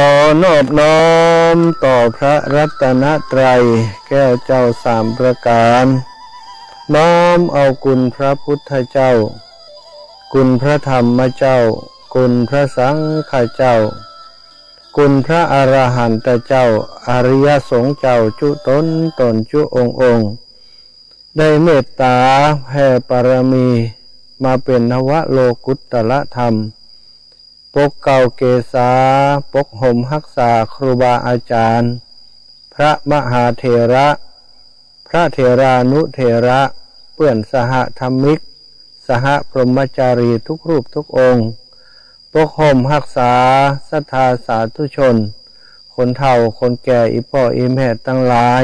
อนอบน้อมต่อพระรัตนตรัยแก้วเจ้าสามประการน้อมเอาคุณพระพุทธเจ้าคุณพระธรรมเจ้าคุณพระสังฆเจ้าคุณพระอรหันตเจ้าอริยสงฆ์เจ้าจุตนจุองค์ได้เมตตาแผ่ปรมีมาเป็นนวโลกุตตรธรรมปกเก่าเกษาปกห่มรักษาครูบาอาจารย์พระมหาเถระพระเถรานุเถระเปื่อนสหธรรมิกสหพรหมจารีทุกรูปทุกองค์ปกห่มรักษาศรัทธาสาธุชนคนเฒ่าคนแก่อีพ่ออีแม่ทั้งหลาย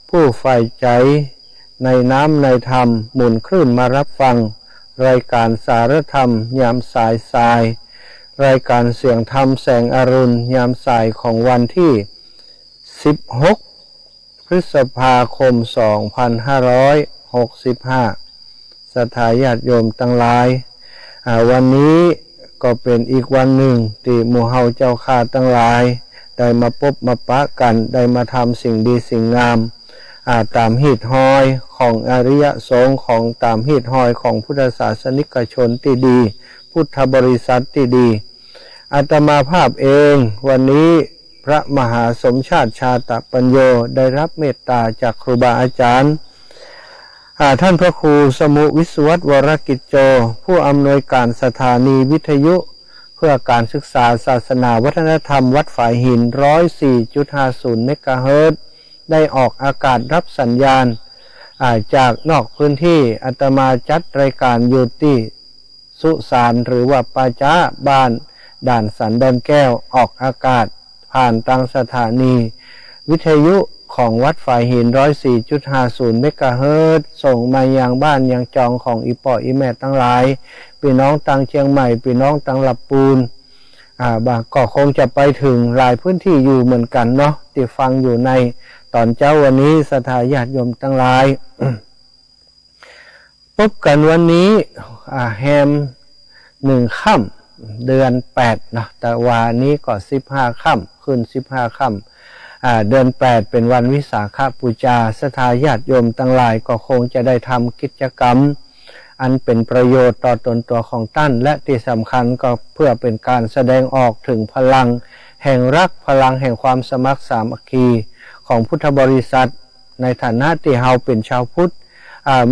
ผู้ใฝ่ใจในน้ำในธรรมหมุนคลื่นมารับฟังรายการสารธรรมยามสายรายการเสียงธรรมแสงอรุณยามสายของวันที่16พฤษภาคม2565ศรัทธาญาติโยมทั้งหลายวันนี้ก็เป็นอีกวันหนึ่งที่หมู่เฮาเจ้าข้าทั้งหลายได้มาพบมาปะกันได้มาทำสิ่งดีสิ่งงามตามหีดห้อยของอริยสงฆ์ของตามหีดห้อยของพุทธศาสนิกชนที่ดีพุทธบริษัทที่ดีอาตมาภาพเองวันนี้พระมหาสมชาติชาตปัญโยได้รับเมตตาจากครูบาอาจารย์ท่านพระครูสมุวิศวัตวรกิจโจผู้อำนวยการสถานีวิทยุเพื่อการศึกษาศาสนาวัฒนธรรมวัดฝายหิน 104.50 เมกะเฮิรตซ์ได้ออกอากาศรับสัญญาณจากนอกพื้นที่อาตมาจัดรายการอยู่ที่สุสานหรือว่าป่าช้าบ้านด่านสันดอนแก้วออกอากาศผ่านทางสถานีวิทยุของวัดฝายหิน 104.50 เมกะเฮิรตซ์ส่งมายังบ้านยังจองของอีป่ออีแม่ทั้งหลายพี่น้องตังเชียงใหม่พี่น้องตังลำปูนก็คงจะไปถึงหลายพื้นที่อยู่เหมือนกันเนาะที่ฟังอยู่ในตอนเจ้าวันนี้ศรัทธาญาติโยมทั้งหลาย พบกันวันนี้แฮม1 ค่ำเดือน8นะแต่วันนี้ก็15 ค่ำขึ้น15 ค่ำเดือน8เป็นวันวิสาขบูชาศรัทธาญาติโยมทั้งหลายก็คงจะได้ทำกิจกรรมอันเป็นประโยชน์ต่อตนตัวของท่านและที่สำคัญก็เพื่อเป็นการแสดงออกถึงพลังแห่งรักพลังแห่งความสมัครสามัคคีของพุทธบริษัทในฐานะที่เฮาเป็นชาวพุทธ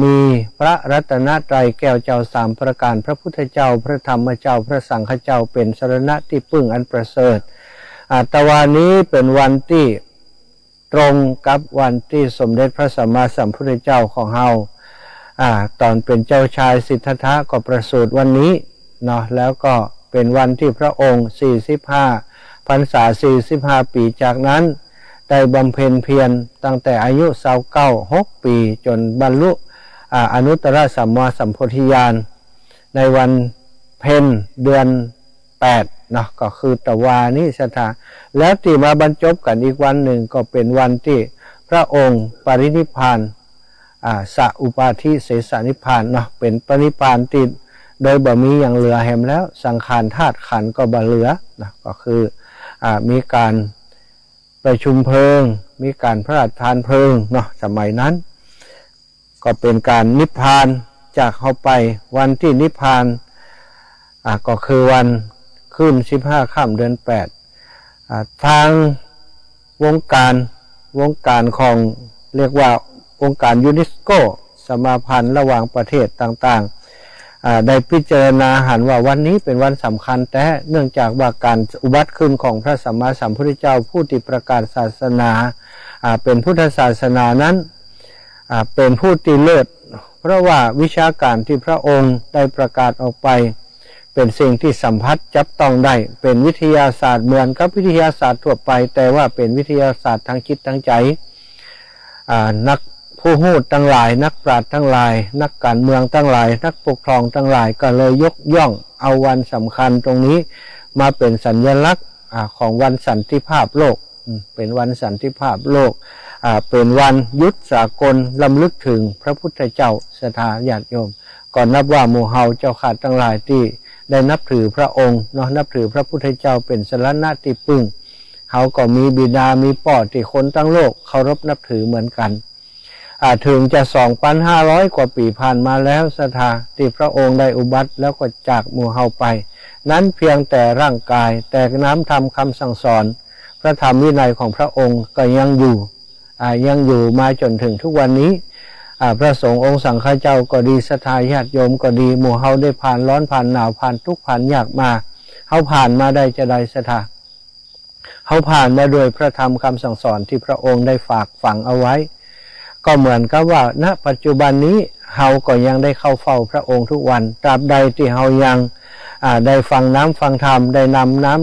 มีพระรัตนตรัยแก้วเจ้าสามประการพระพุทธเจ้าพระธรรมเจ้าพระสังฆเจ้าเป็นสรณะที่พึ่งอันประเสริฐแต่วันนี้เป็นวันที่ตรงกับวันที่สมเด็จพระสัมมาสัมพุทธเจ้าของเฮาตอนเป็นเจ้าชายสิทธัตถะก็ประสูติวันนี้เนาะแล้วก็เป็นวันที่พระองค์45 พรรษา45 ปีจากนั้นได้บำเพ็ญเพียรตั้งแต่อายุ29 ปีจนบรรลุอนุตตรสัมมาสัมโพธิญาณในวันเพ็ญเดือน8นะก็คือตะวานิสถาแล้วที่มาบรรจบกันอีกวันหนึ่งก็เป็นวันที่พระองค์ปรินิพพานสัอุปาทิเสสนิพพานเนาะเป็นปรินิพพานติดโดยบ่มีอย่างเหลือแหมแล้วสังขารธาตุขันธ์ก็บ่เหลือนะก็คือมีการประชุมเพลิงมีการพระราชทานเพลิงเนาะสมัยนั้นก็เป็นการนิพพานจากเข้าไปวันที่นิพพานก็คือวันขึ้น15 ค่ำเดือน8ทางวงการของเรียกว่าองค์การยูเนสโกสมาพันธ์ระหว่างประเทศต่างๆได้พิจารณาหันว่าวันนี้เป็นวันสำคัญแต่เนื่องจากว่าการอุบัติขึ้นของพระสัมมาสัมพุทธเจ้าผู้ที่ประกาศศาสนาเป็นพุทธศาสนานั้นเป็นผู้ที่เลิศเพราะว่าวิชาการที่พระองค์ได้ประกาศออกไปเป็นสิ่งที่สัมผัสจับต้องได้เป็นวิทยาศาสตร์เหมือนกับวิทยาศาสตร์ทั่วไปแต่ว่าเป็นวิทยาศาสตร์ทางจิตทางใจนักผู้ฮู้ทั้งหลายนักปราชญ์ทั้งหลายนักการเมืองทั้งหลายนักปกครองทั้งหลายก็เลยยกย่องเอาวันสำคัญตรงนี้มาเป็นสัญลักษณ์ของวันสันติภาพโลกเป็นวันสันติภาพโลกเป็นวันยุทธสากลรำลึกถึงพระพุทธเจ้าศรัทธาญาติโยมก่อนนับว่าหมู่เฮาเจ้าข้าทั้งหลายที่ ได้นับถือพระองค์เนาะนับถือพระพุทธเจ้าเป็นสรณะที่พึ่งเขาก็มีบิดามีพ่อที่คนทั้งโลกเคารพนับถือเหมือนกันถึงจะ 2,500 กว่าปีผ่านมาแล้วศรัทธาที่พระองค์ได้อุบัติแล้วก็จากหมู่เฮาไปนั้นเพียงแต่ร่างกายแต่น้ำธรรมคำสั่งสอนพระธรรมวินัยของพระองค์ก็ยังอยู่มาจนถึงทุกวันนี้พระสงฆ์องค์สังฆเจ้าก็ดีศรัทธาญาติโยมก็ดีหมู่เฮาได้ผ่านร้อนผ่านหนาวผ่านทุกข์ผ่านยากมาเฮาผ่านมาได้จะได้ศรัทธาเฮาผ่านมาโดยพระธรรมคำสั่งสอนที่พระองค์ได้ฝากฝังเอาไว้ก็เหมือนกับว่าณปัจจุบันนี้เฮาก็ยังได้เข้าเฝ้าพระองค์ทุกวันตราบใดที่เฮายังได้ฟังน้ำฟังธรรมได้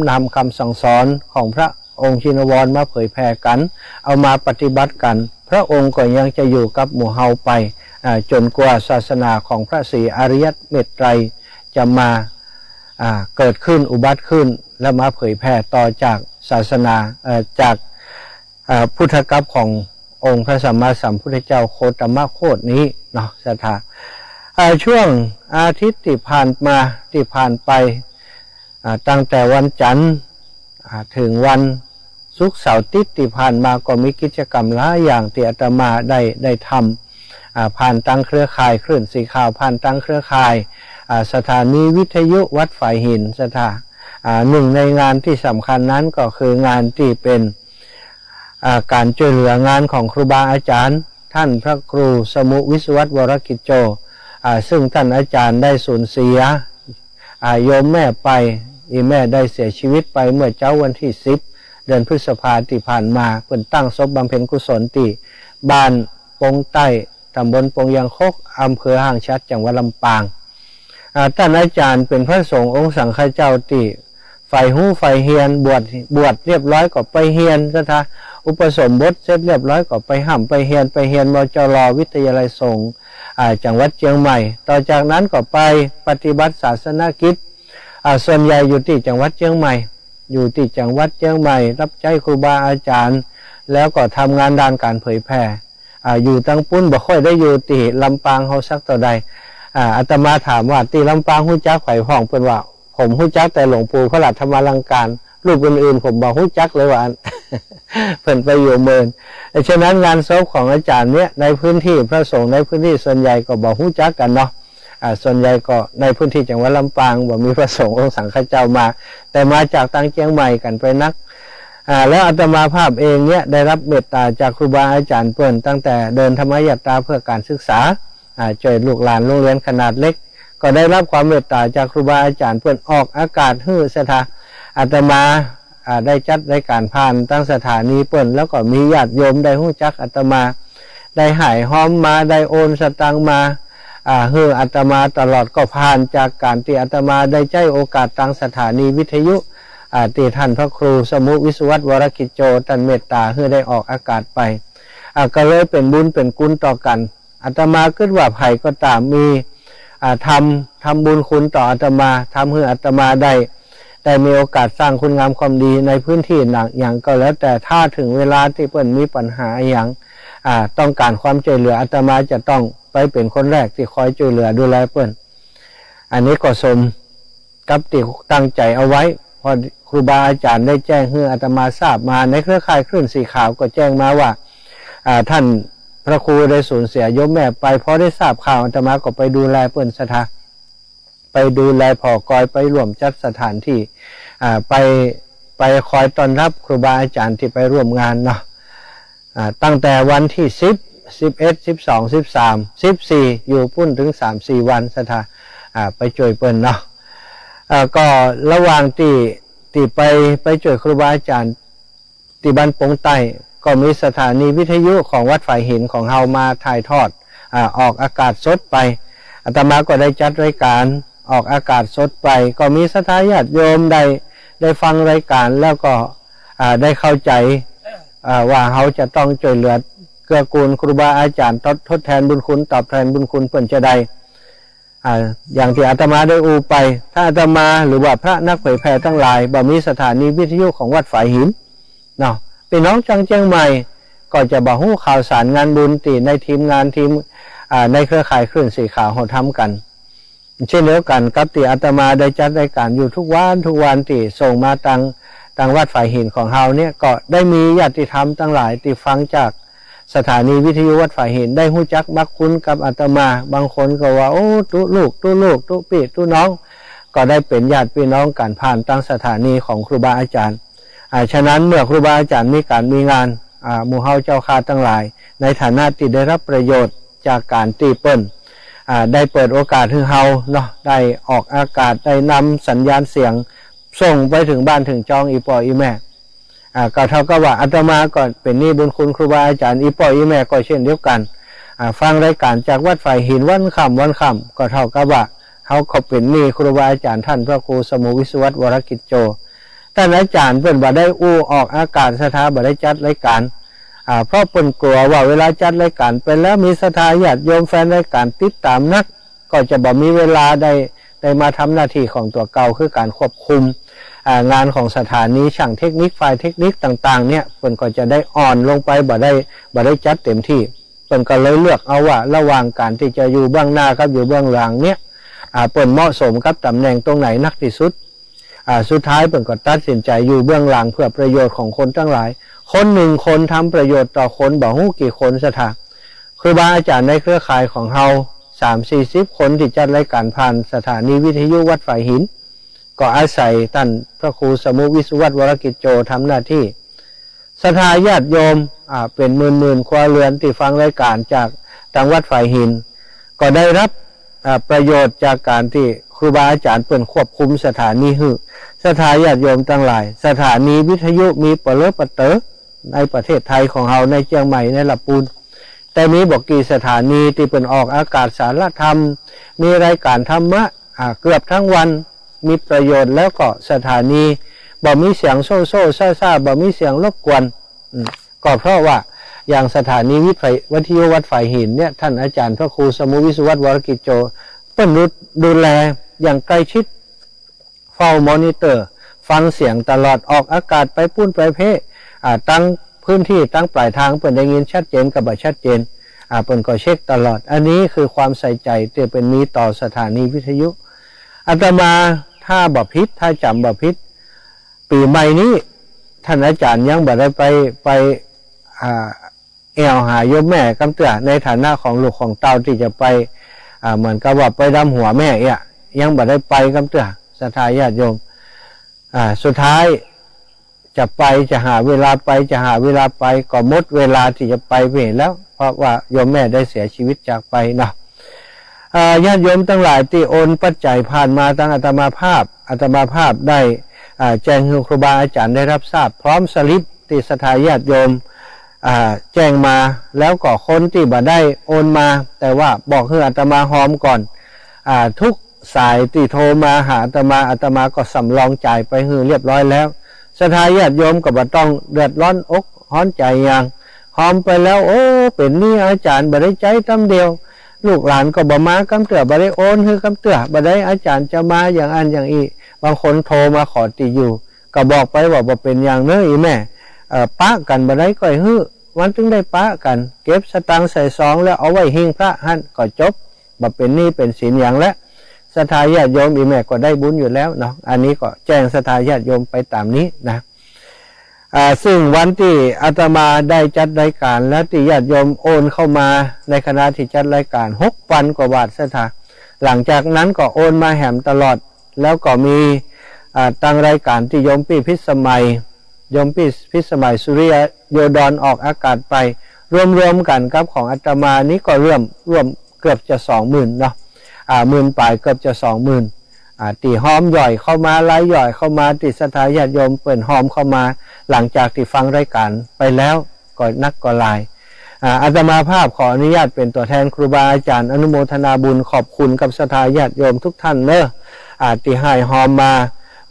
นำคำสั่งสอนของพระองค์ชินวรมาเผยแผ่กันเอามาปฏิบัติกันพระองค์ก็ยังจะอยู่กับหมู่เฮาไปจนกว่าศาสนาของพระศรีอริยเมตไตรจะมาเกิดขึ้นอุบัติขึ้นและมาเผยแผ่ต่อจากศาสนาจากพุทธกัปขององค์พระสัมมาสัมพุทธเจ้าโคตมโคตนี้เนาะศรัทธาช่วงอาทิตย์ที่ผ่านไปตั้งแต่วันจันทร์ถึงวันศุกร์เสาร์อาทิตย์ที่ผ่านมาก็มีกิจกรรมหลายอย่างที่อาตมาได้ทำผ่านตั้งเครือข่ายคลื่นสีขาวผ่านตั้งเครือข่ายสถานีวิทยุวัดฝายหินศรัทธาหนึ่งในงานที่สำคัญนั้นก็คืองานที่เป็นการช่วยเหลืองานของครูบาอาจารย์ท่านพระครูสมุวิศวัตวรกิจโจซึ่งท่านอาจารย์ได้สูญเสียโยมแม่ไปแม่ได้เสียชีวิตไปเมื่อเจ้าวันที่10 เดือนพฤษภาคมที่ผ่านมาเพิ่นตั้งศพบำเพ็ญกุศลที่บ้านปงใต้ตำบลปงยางคกอำเภอห้างชัดจังหวัดลำปางท่านอาจารย์เป็นพระสงฆ์องค์สังฆเจ้าที่ไฟหูไฟเฮียนบวชเรียบร้อยก็ไปเฮียนซะท่าอุปสมบทเสร็จเรียบร้อยก็ไปห้ำไปเฮียนมจร.วิทยาลัยสงฆ์จังหวัดเชียงใหม่ต่อจากนั้นก็ไปปฏิบัติศาสนกิจส่วนใหญ่อยู่ที่จังหวัดเชียงใหม่รับใช้ครูบาอาจารย์แล้วก็ทำงานด้านการเผยแผ่อยู่ตั้งปุ้นบ่ค่อยได้อยู่ที่ลำปางเฮาสักต่อใดอาตมาถามว่าที่ลำปางฮู้จักไผพ้องเพิ่นว่าผมฮู้จักแต่หลวงปู่พระราชธรรมลังการรูปอื่นๆผมบ่ฮู้จักเลยว่า เพิ่นไปอยู่เมืองฉะนั้นงานศพของอาจารย์เนี้ยในพื้นที่พระสงฆ์ในพื้นที่ส่วนใหญ่ก็บ่ฮู้จักกันเนาะส่วนใหญ่ก็ในพื้นที่จังหวัดลำปางบ่มีพระสงฆ์องค์สังฆเจ้ามาแต่มาจากทางเชียงใหม่กันไปนักแล้วอาตมาภาพเองเนี่ยได้รับเมตตาจากครูบาอาจารย์เปิ้นตั้งแต่เดินธรรมยตราเพื่อการศึกษาช่วยลูกหลานโรงเรียนขนาดเล็กก็ได้รับความเมตตาจากครูบาอาจารย์เปิ้นออกอากาศฮื้อศรัทธาอาตมาได้จัดรายการผ่านตั้งสถานีเปิ้นแล้วก็มีญาติโยมได้ฮู้จักอาตมาได้หายห้อมมาได้โอนสตังมาฮื้ออาตมาตลอดก็ผ่านจากการที่อาตมาได้ใจโอกาสตั้งสถานีวิทยุที่ท่านพระครูสมุวิศวัตวรกิจโจท่านเมตตาให้ได้ออกอากาศไปก็เลยเป็นบุญเป็นกุศลต่อกันอาตมาคิดว่าไผก็ตามมีทำบุญคุณต่ออาตมาทำให้อาตมาได้มีโอกาสสร้างคุณงามความดีในพื้นที่อย่างก็แล้วแต่ถ้าถึงเวลาที่เปิ้นมีปัญหาอย่างต้องการความช่วยเหลืออาตมาจะต้องไปเป็นคนแรกที่คอยช่วยเหลือดูแลเปิ้นอันนี้ก็สมกับที่ตั้งใจเอาไว้พอครูบาอาจารย์ได้แจ้งให้อาตมาทราบมาในเครือข่ายคลื่นสีขาวก็แจ้งมาว่าท่านพระครูได้สูญเสียโยมแม่ไปพอได้ทราบข่าวอาตมาก็ไปดูแลเปิ้นศรัทธาไปดูแลผอกอยไปร่วมจัดสถานที่ไปคอยต้อนรับครูบาอาจารย์ที่ไปร่วมงานเนาะตั้งแต่วันที่10 11 12 13 14อยู่พุ่นถึง 3-4 วันศรัทธาไปช่วยเปิ้นเนาะก็ระหว่างที่ไปช่วยครูบาอาจารย์ที่บ้านปงใต้ก็มีสถานีวิทยุของวัดฝายหินของเฮามาถ่ายทอดออกอากาศสดไปอาตมาก็ได้จัดรายการออกอากาศสดไปก็มีศรัทธาญาติโยมได้ฟังรายการแล้วก็ได้เข้าใจว่าเฮาจะต้องช่วยเหลือเกื้อกูลครูบาอาจารย์ทดแทนบุญคุณตอบแทนบุญคุณเพิ่นจะได้อย่างที่อาตมาได้ไปถ้าอาตมาหรือว่าพระนักเผยแผ่ทั้งหลายบ่มีสถานีวิทยุของวัดฝายหินเนาะพี่น้องจังเชียงใหม่ก็จะบ่ฮู้ข่าวสารงานบุญที่ในทีมในเครือข่ายคลื่นสีขาวเฮาทำกัน เช่นเดียวกันกับที่อาตมาได้จัดรายการอยู่ทุกวันที่ส่งมาทางวัดฝ่ายหินของเฮาเนี่ยก็ได้มีญาติธรรมทั้งหลายที่ฟังจากสถานีวิทยุวัดฝ่ายหินได้หู้จักมักคุ้นกับอาตมาบางคนก็ว่าโอ้ตุลูกตุพี่ตุน้องก็ได้เป็นญาติพี่น้องกันผ่านตั้งสถานีของครูบาอาจารย์ฉะนั้นเมื่อครูบาอาจารย์มีการมีงานหมู่เฮาเจ้าคาทั้งหลายในฐานะที่ได้รับประโยชน์จากการตีเปิ้ลได้เปิดโอกาสให้เฮาเนาะได้ออกอากาศได้นำสัญญาณเสียงส่งไปถึงบ้านถึงจองอีปออีแม่ก็เท่ากับว่าอาตมาก็เป็นนี่บุญคุณครูบาอาจารย์อีปออีแม่ก็เช่นเดียวกันฟังรายการจากวัดฝ่ายหินวันค่ำก็เท่ากับว่าเขาก็เป็นนี่ครูบาอาจารย์ท่านพระครูสมุวิศวัตวรกิจโจท่านอาจารย์เพิ่นบ่ได้อู้ออกอากาศสถาบ่ได้จัดรายการเพราะเพิ่นกลัวว่าเวลาจัดรายการไปแล้วมีศรัทธาญาติโยมแฟนรายการติดตามนักก็จะบ่มีเวลาได้มาทำหน้าที่ของตัวเก่าคือการควบคุมงานของสถานีช่างเทคนิคฝ่ายเทคนิคต่างๆเนี่ยเพิ่นก็จะได้อ่อนลงไปบ่ได้จัดเต็มที่เพิ่นก็เลยเลือกเอาว่าระหว่างการที่จะอยู่เบื้องหน้ากับอยู่เบื้องหลังเนี่ยเพิ่นเหมาะสมกับตำแหน่งตรงไหนนักที่สุดสุดท้ายเพิ่นก็ตัดสินใจอยู่เบื้องหลังเพื่อประโยชน์ของคนทั้งหลายคนหนึ่งคนทำประโยชน์ต่อคนบ่ฮู้กี่คนซะท่าครูบาอาจารย์ในเครือข่ายของเฮา30-40 คนที่จัดรายการผ่านสถานีวิทยุวัดฝ่ายหินก็อาศัยท่านพระครูสมุวิศวัตวรกิจโจทำหน้าที่ศรัทธาญาติโยมเป็นหมื่นครัวเรือนที่ฟังรายการจากทางวัดฝ่ายหินก็ได้รับประโยชน์จากการที่ครูบาอาจารย์เปิ่นควบคุมสถานีหื้อศรัทธาญาติโยมทั้งหลายสถานีวิทยุมีปะเลอะปะเต๋อในประเทศไทยของเราในเชียงใหม่ในลำพูนแต่มีบอกกี่สถานีที่เป็นออกอากาศสารธรรมมีรายการธรรมะเกือบทั้งวันมีประโยชน์แล้วก็สถานีบ่มีเสียงโซ่ซ่าบ่มีเสียงรบกวนก็เพราะว่าอย่างสถานีวิทยุวัดฝ่ายหินเนี่ยท่านอาจารย์พระครูสมุวิศวัตวรกิจโจเปิ้นดูแลอย่างใกล้ชิดเฝ้ามอนิเตอร์ฟังเสียงตลอดออกอากาศไปปุ้นไปเพตั้งพื้นที่ตั้งปลายทางเปิ้นได้ยินชัดเจนกับบ่ชัดเจนเปิ้นก็เช็คตลอดอันนี้คือความใส่ใจที่เป็นมีต่อสถานีวิทยุอาตมาถ้าบ่ผิดถ้าจำบ่ผิดปีใหม่นี้ท่านอาจารย์ยังบ่ได้ไปแอวหาโยมแม่กำเตือในฐานะของลูกของเต้าที่จะไปเหมือนกับว่าไปดำหัวแม่ยังบ่ได้ไปกำเตือศรัทธาญาติโยมสุดท้ายจะไปจะหาเวลาไปก็หมดเวลาที่จะไปเห็นแล้วเพราะว่าโยมแม่ได้เสียชีวิตจากไปเนาะญาติโยมทั้งหลายที่โอนปัจจัยผ่านมาทางอาตมาภาพได้แจ้งให้ครูบาอาจารย์ได้รับทราบพร้อมสลิปที่ศรัทธาญาติโยมแจ้งมาแล้วก็คนที่บ่ได้โอนมาแต่ว่าบอกให้อาตมาหอมก่อนทุกสายที่โทรมาหาอาตมาก็สำรองจ่ายไปให้เรียบร้อยแล้วศรัทธาญาติโยมก็บ่ต้องเดือดร้อนอกร้อนใจอย่างหอมไปแล้วโอ้เป็นนี่อาจารย์บ่ได้ใจตำเดียวลูกหลานก็บ่มากำเตือบ่ได้โอนคือกำเตือบ่ได้อาจารย์จะมาอย่างอันอย่างอีบางคนโทรมาขอติอยู่ก็บอกไปว่าบ่เป็นอย่างเน้ออีแม่ปะกันบ่ได้ก็ฮื้อวันถึงได้ปะกันเก็บสตางค์ใส่ซองแล้วเอาไว้หิ้งพระหั่นก็จบบ่เป็นหนี้เป็นสินอย่างแล้วศรัทธาญาติโยมอีแม่ก็ได้บุญอยู่แล้วเนาะอันนี้ก็แจ้งศรัทธาญาติโยมไปตามนี้นะซึ่งวันที่อาตมาได้จัดรายการและที่ญาติโยมโอนเข้ามาในคณะที่จัดรายการ6,000 กว่าบาทศรัทธาหลังจากนั้นก็โอนมาแหมตลอดแล้วก็มีตั้งรายการที่โยมพี่พิสมัยสุริยโยดรออกอากาศไปรวมกันกับของอาตมานี้ก็ร่วมเกือบจะ 20,000 เนาะหมื่นปลายเกือบจะ 20,000ตีหอมย่อยเข้ามาไล่ย่อยเข้ามาติศรัทธาญาติโยมเปิ่นหอมเข้ามาหลังจากที่ฟังรายการไปแล้วก็นักก็หลายอาตมาภาพขออนุญาตเป็นตัวแทนครูบาอาจารย์อนุโมทนาบุญขอบคุณกับศรัทธาญาติโยมทุกท่านเนอะที่ให้หอมมา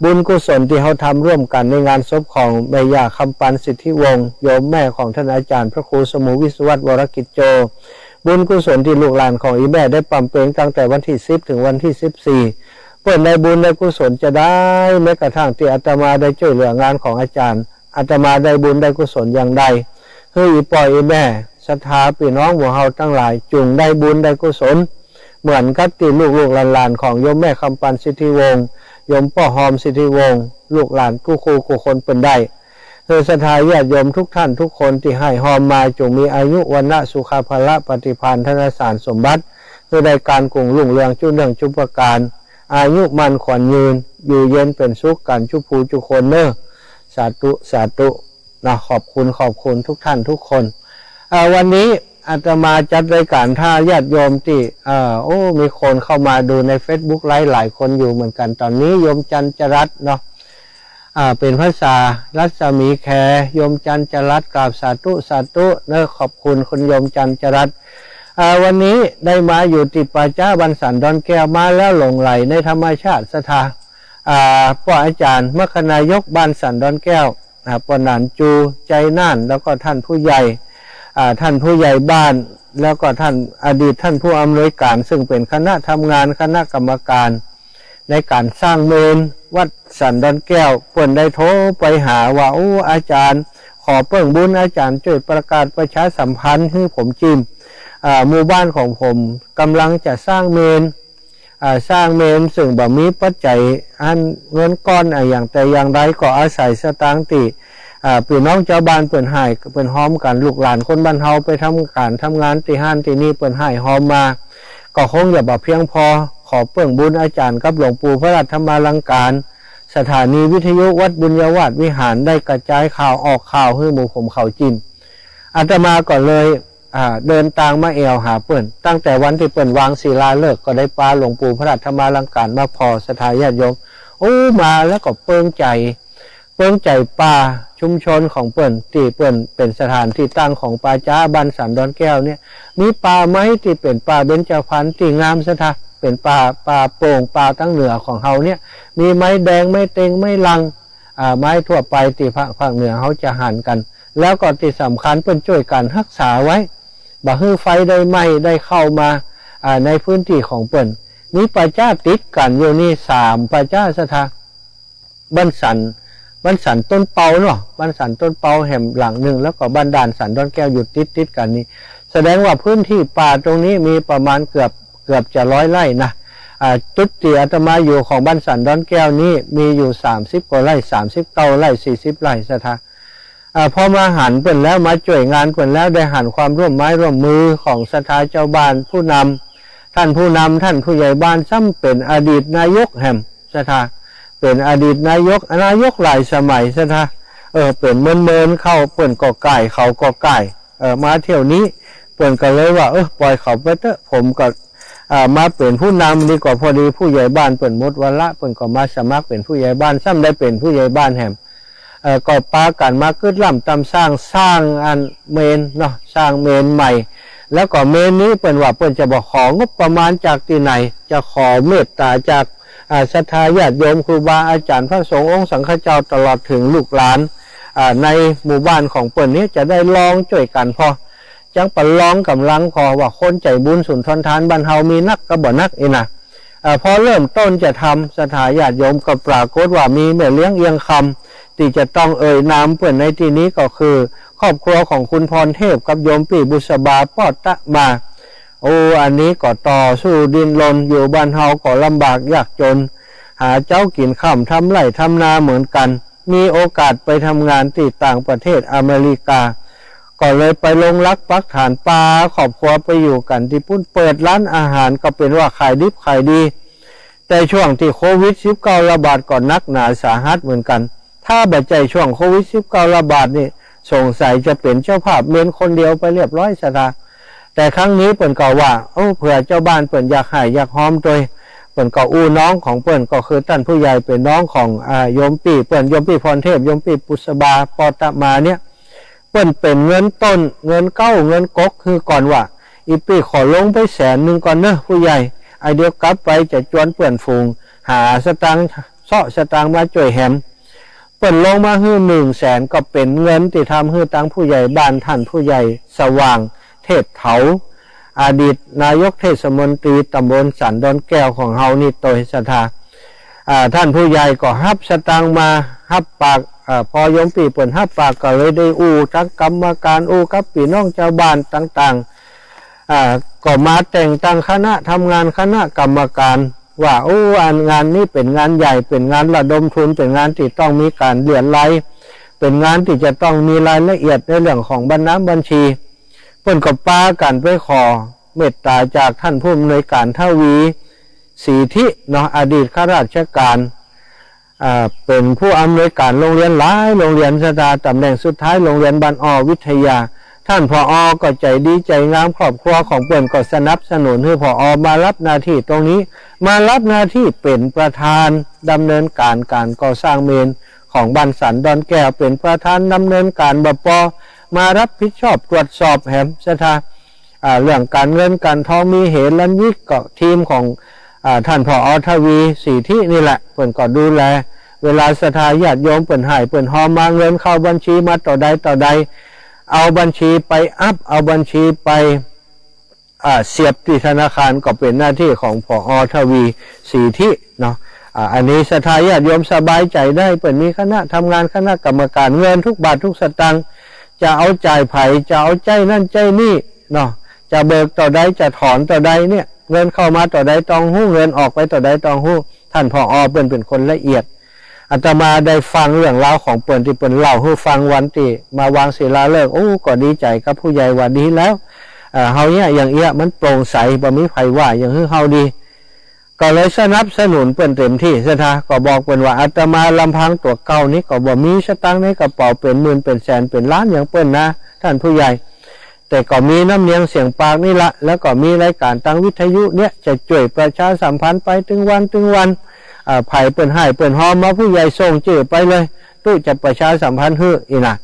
บุญกุศลที่เขาทำร่วมกันในงานศพของแม่ย่าคำปันสิทธิวงศ์โยมแม่ของท่านอาจารย์พระครูสมุวิศวัตวรกิจโจบุญกุศลที่ลูกหลานของอีแม่ได้ปั๊มเปงตั้งแต่วันที่10ถึงวันที่14เปิดในบุญในกุศลจะได้แม้กระทั่งที่อาตมาได้ช่วยเหลืองานของอาจารย์อาตมาได้บุญได้กุศลอย่างใดเฮ้ยปล่อยอีแม่ศรัทธาพี่น้องหมู่เฮาทั้งหลายจุงได้บุญได้กุศล เหมือนกับที่ลูกหลานของโยมแม่คำปันสิทธิวงศ์โยมป้อหอมสิทธิวงศ์ลูกหลานกู้ครูกู้คนเป็นได้ศรัทธาญาติโยมทุกท่านทุกคนที่ให้หอมมาจงมีอายุวันนะสุขภาละปฏิภาณธนสารสมบัติเพื่อได้การกุ่งลุ่งเรืองจุเรื่องจุประการอายุมันขวัญยืนอยู่เย็นเป็นสุขกันจุภูจุคนเนอสาธุสาธุนะขอบคุณทุกท่านทุกคนวันนี้อาตมาจัดรายการท่าญาติโยมที่มีคนเข้ามาดูใน Facebook หลายคนอยู่เหมือนกันตอนนี้โยมจันจรัตน์เนาะเป็นภาษารัศมีแขโยมจันจรัตน์กราบสาธุเนอขอบคุณคุณโยมจันจรัตน์วันนี้ได้มาอยู่ติป่าจ้าบันสันดอนแก้วมาแล้วหลงไหลในธรรมชาติสถาพ่ออาจารย์มคณายกบันสันดอนแก้วปนานจูใจน่านแล้วก็ท่านผู้ใหญ่บ้านแล้วก็ท่านอดีตท่านผู้อำนวยการซึ่งเป็นคณะทำงานคณะกรรมการในการสร้างเมนวัดสันดอนแก้วเพิ่นได้โทรไปหาว่าอาจารย์ขอเพิ่งบุญอาจารย์ช่วยประกาศประชาสัมพันธ์ให้ผมจิ้มหมู่บ้านของผมกำลังจะสร้างเมนซึ่งบ่มีปัจจัยอันเงินก้อนอย่างแต่อย่างใดก็อาศัยสตางค์ติพี่น้องเจ้าบ้านเปิ่นให้เปิ่นหอมกันลูกหลานคนบ้านเฮาไปทำงานที่ห้านที่นี่เปิ่นให้หอมมาก็คงอย่าบ่เพียงพอขอเพิ่งบุญอาจารย์กับหลวงปู่พระราชธรรมาลังการสถานีวิทยุวัดบุญยวาสวิหารได้กระจายข่าวออกข่าวให้หมู่ผมเขาจินอาตมาก็เลยเดินทางมาแอวหาเปิ่นตั้งแต่วันที่เปิ่นวางศิลาฤกษ์ก็ได้ปาหลวงปู่พระราชธรรมาลังการมาพอสถาญาติโยมมาแล้วก็เปิงใจป่าชุมชนของเปิ่นที่เปิ่นเป็นสถานที่ตั้งของป่าจ้าบ้านสันดอนแก้วเนี่ยมีป่าไม้ที่เป็นป่าเบญจพรรณที่งามสถาเป็นป่าโป่งป่าตั้งเหนือของเฮาเนี่ยมีไม้แดงไม้เต็งไม้ลังไม้ทั่วไปที่ภาคเหนือเขาจะหันกันแล้วก็ที่สำคัญเปิ่นช่วยกันรักษาไว้บ่ให้ไฟได้ไหม้ได้เข้ามาในพื้นที่ของเปิ่นมีป่าจ้าติดกันอยู่นี่3ป่าจ้าสถาบ้านสันต้นเปาเนาะบ้านสันต้นเปาแห่งหลังหนึ่งแล้วก็บ้านด่านสันดอนแก้วอยู่ติดกันนี่แสดงว่าพื้นที่ป่าตรงนี้มีประมาณเกือบจะ100 ไร่นะจุดที่อาตมาอยู่ของบ้านสันดอนแก้วนี้มีอยู่30 กว่าไร่39 ไร่40 ไร่สถาพอมาหันเปิ่นแล้วมาช่วยงานเปิ่นแล้วได้หันความร่วมไม้ร่วมมือของสถาเจ้าบ้านผู้นำท่านผู้ใหญ่บ้านซ้ำเป็นอดีตนายกแห่งสถาเป็นอดีตนายกหลายสมัยซะนะเป็นเมินเข้าเปิ่นก่อไก่เขาก่อไก่มาเที่ยวนี้เปิ่นก็เลยว่าปล่อยเขาไปเถอะผมก็มาเป็นผู้นำดีกว่าพอดีผู้ใหญ่บ้านเปิ่นหมดวาระเปิ่นก็มาสมัครเป็นผู้ใหญ่บ้านซ้ำได้เป็นผู้ใหญ่บ้านแห่งก็ปากันมาขึ้นล่ำตำสร้างอันเมนเนาะสร้างเมนใหม่แล้วก็เมนนี้เปิ่นว่าเปิ่นจะบอกของบประมาณจากที่ไหนจะขอเมตตาจากศรัทธาญาติโยมครูบาอาจารย์พระสงฆ์องค์สังฆเจ้าตลอดถึงลูกหลานในหมู่บ้านของเปิ่นนี้จะได้ลองช่วยกันพอจังปลองกำลังพอว่าคนใจบุญสุนทรทานบ้านเฮามีนักก็บ่นักนะพอเริ่มต้นจะทำศรัทธาญาติโยมก็ปรากฏว่ามีแม่เลี้ยงเอียงคำที่จะต้องนามเปิ่นในที่นี้ก็คือครอบครัวของคุณพรเทพกับโยมปีบุษบาปอดตะมาอันนี้ก็ต่อสู้ดินรนอยู่บ้านเฮาก็ลำบากยากจนหาเจ้ากินข้ามทำไร่ทำนาเหมือนกันมีโอกาสไปทำงานที่ต่างประเทศอเมริกาก็เลยไปลงรักปักฐานปลาครอบครัวไปอยู่กันที่พุ่นเปิดร้านอาหารก็เป็นว่าขายดิบขายดีแต่ช่วงที่โควิด-19 ระบาดก็นักหนาสาหัสเหมือนกันถ้าบัดใจช่วงโควิด-19 ระบาดนี่สงสัยจะเป็นเจ้าภาพเมนคนเดียวไปเรียบร้อยซะละแต่ครั้งนี้เปิ่นก็ว่าเผื่อเจ้าบ้านเปิ่นอยากให้อยากหอมโดยเปิ่นก็น้องของเปิ่นก็คือท่านผู้ใหญ่เป็นน้องของโยมปีเปิ่นโยมปีพรเทพโยมปีปุษบาปอตะมาเนี่ยเปิ่นเป็นเงินต้นเงินเก้าเงินก๊กคือก่อนว่าอีปีขอลงไป100,000ก่อนเนอะผู้ใหญ่เดี๋ยวกลับไปจะจวนเปิ่นฝูงหาสตางค์สตางค์มาช่วยแหมเปิ่นลงมาฮื้อ100,000ก็เป็นเงินที่ทำฮื้อตังผู้ใหญ่บ้านท่านผู้ใหญ่สว่างเทพเถาอดีตนายกเทศมนตรีตำบลสันดอนแก้วของเฮานี่โดยศรัทธาท่านผู้ใหญ่ก็ฮับสตางค์มาฮับปากพอโยมปีเปิ่นฮับปากก็เลยได้ทั้งกรรมการกับพี่น้องชาวบ้านต่าง ก็มาแต่งตั้งคณะทำงานคณะกรรมการว่าโอ้งานนี้เป็นงานใหญ่เป็นงานระดมทุนเป็นงานที่ต้องมีการเรียนไล่เป็นงานที่จะต้องมีรายละเอียดในเรื่องของบัญชีเพิ่นก็ปากันไปขอเมตตาจากท่านผู้อำนวยการทวีศรีธิเนาะอดีตข้าราชการเป็นผู้อำนวยการโรงเรียนหลายโรงเรียนสตาตำแหน่งสุดท้ายโรงเรียนบ้านอ้อวิทยาท่านผอ.ก็ใจดีใจงามครอบครัวของเปิ้นก็สนับสนุนให้ผอ.มารับหน้าที่ตรงนี้มารับหน้าที่เป็นประธานดำเนินการก่อสร้างเมนของบ้านสันดอนแก้วเป็นประธานดำเนินการบป.มารับผิดชอบตรวจสอบแหมสถาเรื่องการเงินการทองมีเหตุลันยิกก็ทีมของท่านผอ.ทวีศรีธินี่แหละเปิ้นก็ดูแลเวลาศรัทธาญาติโยมเปิ้นให้เปิ้นหอมมาเงินเข้าบัญชีมาต่อใดเอาบัญชีไปเอาบัญชีไปเสียบที่ธนาคารก็เป็นหน้าที่ของผอ.ทวีศรีธิเนาะอันนี้ศรัทธาญาติโยมสบายใจได้เปิ้นมีคณะทำงานคณะกรรมการเงินทุกบาททุกสตางค์จะเอาจ่ายไผ่จะเอาใจนั่นใจนี่เนาะจะเบิกต่อใดจะถอนต่อใดเนี่ยเงินเข้ามาต่อใดต้องหู้เงินออกไปต่อใดต้องหู้ท่านผอ.เปิ้นเป็นคนละเอียดอาตมาได้ฟังเรื่องราวของเปิ้นที่เปิ้นเล่าให้ฟังวันที่มาวางศิลาฤกษ์โอ้ก็ดีใจกับผู้ใหญ่ว่าดีแล้วเฮาเนี่ยอย่างเอี้ยมันโปร่งใสบ่มีไผว่าอย่างคือเฮาดีก็เลยสนับสนุนเปิ้นเต็มที่ซะท่าก็บอกเปิ้นว่าอาตมาลำพังตัวเก่านี้ก็บ่มีสตางค์ในกระเป๋าเป็นหมื่นเป็นแสนเป็นล้านอย่างเปิ้นนะท่านผู้ใหญ่แต่ก็มีน้ำเนียงเสียงปากนี่ละแล้วก็มีรายการทางวิทยุเนี่ยจะช่วยประชาสัมพันธ์ไปถึงวันไผ่เปิ้นให้เปิ้นหอมมาผู้ใหญ่ส่งจื่อไปเลยตู้จะประชาสัมพันธ์ฮื้ออีน่ะ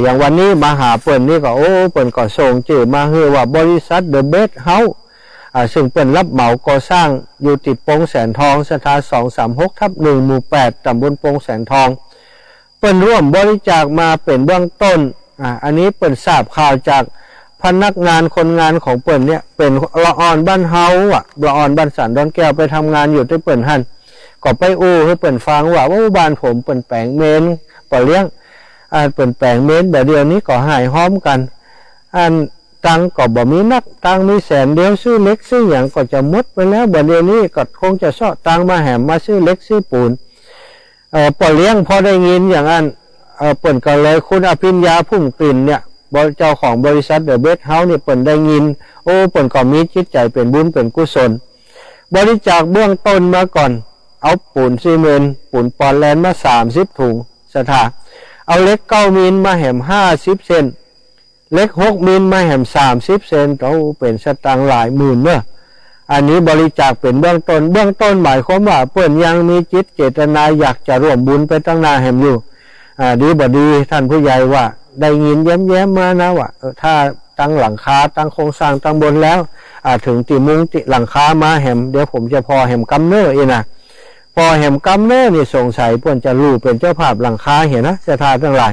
อย่างวันนี้มาหาเปิ้นนี่ก็โอ้เปิ้นก็ส่งจื่อมาฮื้อว่าบริษัท The Best House ซึ่งเปิ้นรับเหมาก่อสร้างอยู่ติดโป่งแสนทองสถา236/1 หมู่ 8 ตำบลโป่งแสนทองเปิ้นร่วมบริจาคมาเป็นเบื้องต้นอันนี้เปิ้นทราบข่าวจากพนักงานคนงานของเปิ้นเนี่ยเป็นละอ่อนบ้านเฮาละอ่อนบ้านสันดอนแก้วไปทำงานอยู่ที่เปิ้นหั่นก็ไปอู้ให้เปิ้นฟังว่าบ้านผมเปิ้นแปลงเมนป่อเลี้ยงเปิ้นแปลงเมนแบบเดียวนี้ก็หายห้อมกันตังก็บ่มีนักตังมีแสนเดียวซื้อเล็กซื้อหยังก็จะหมดไปแล้วแบบเดียวนี้ก็คงจะเสาะตังมาแหมมาซื้อเล็กซื้อปูนป่อเลี้ยงพอได้ยินอย่างนั้นเปิ้นก็เลยคุณอภิญญาพุ่มกลิ่นเนี่ยเจ้าของบริษัท The Best House เนี่ยเปิ้นได้ยินโอ้เปิ้นก็มีจิตใจเป็นบุญเป็นกุศลบริจาคเบื้องต้นมาก่อนเอาปูนซีเมนต์ปูนปอนแลนด์มา30ถุงสถาเอาเล็ก9มิลมาแหม50เซนเล็ก6มิลมาแหม30เซนโอ้เป็นสตางค์หลายหมื่นเนอะอันนี้บริจาคเป็นเบื้องต้นหมายความว่าเปิ้นยังมีจิตเจตนาอยากจะร่วมบุญไปตั้งหน้าแหมอยู่ดีบ่ดีท่านผู้ใหญ่ว่าได้ยินแย้มๆมานะว่าถ้าตั้งหลังคาตั้งโครงสร้างตั้งบนแล้วถึงติมุงติหลังคามาแหมเดี๋ยวผมจะพอแหมกำเนออีนะพอแหมกำเนอนี่สงสัยเพิ่นจะรู้เป็นเจ้าภาพหลังคาเห็นนะศรัทธาทั้งหลาย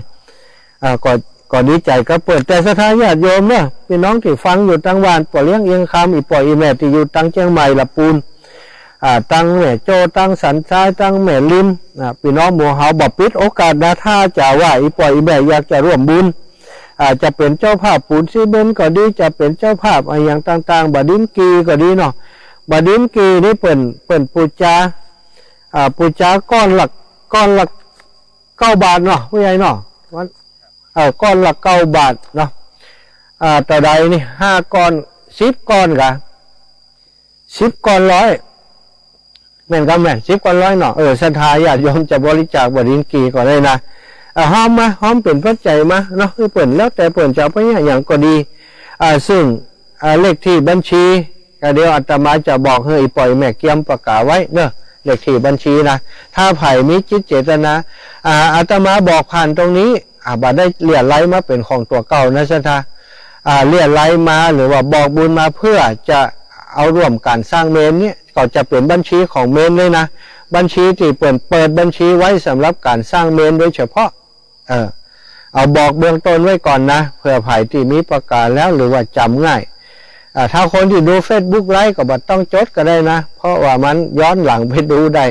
ก็ดีใจก็เปิดแต่ศรัทธาญาติโยมเนี่ยพี่น้องที่ฟังอยู่ตั้งวานป่อเลี้ยงเอียงคำอีป่ออีแม่ที่อยู่ตั้งเชียงใหม่ละปูนตั้งแม่โจตั้งสันทรายตั้งแม่ลิมพี่น้องหมู่เฮาบ่ปิดโอกาสนะถ้าจะว่าอีป่ออีแม่อยากจะร่วมบุญจะเป็นเจ้าภาพปูนซีเมนต์ก็ดีจะเป็นเจ้าภาพอย่างต่างๆบดินกีก็ดีเนาะบดินกีนี่เปิ้นปูจาก้อนหลัก9 บาทเนาะผู้ใหญ่เนาะก้อนละ9 บาทเนาะต่อใดนี่5 ก้อน10 ก้อนกะ10 ก้อน100แม่นก็แม่น10 ก้อน100เนาะศรัทธาญาติโยมจะบริจาคบดินกีก็ได้นะหอมเป็นปัจจัยมาเนาะคือเปิ้นแล้วแต่เปิ้นจะเอาไปอย่างก็ดีซึ่งเลขที่บัญชีเดี๋ยวอาตมาจะบอกให้ปล่อยแม่เกียมประกาศไว้เนาะเลขที่บัญชีนะถ้าไผ่มีจิตเจตนาอาตมาบอกผ่านตรงนี้บ่ได้เลี่ยไล่มาเป็นของตัวเก่านะศรัทธาเลี่ยไล่มาหรือว่าบอกบุญมาเพื่อจะเอาร่วมการสร้างเมนเนี่ยก็จะเป็นบัญชีของเมนเลยนะบัญชีที่เปิดบัญชีไว้สำหรับการสร้างเมนโดยเฉพาะเอาบอกเบื้องต้นไว้ก่อนนะเพื่อไผ่ที่มีประกาศแล้วหรือว่าจำง่ายถ้าคนที่ดู Facebook ไลฟ์ก็บ่ต้องจดก็ได้นะเพราะว่ามันย้อนหลังไปดูได้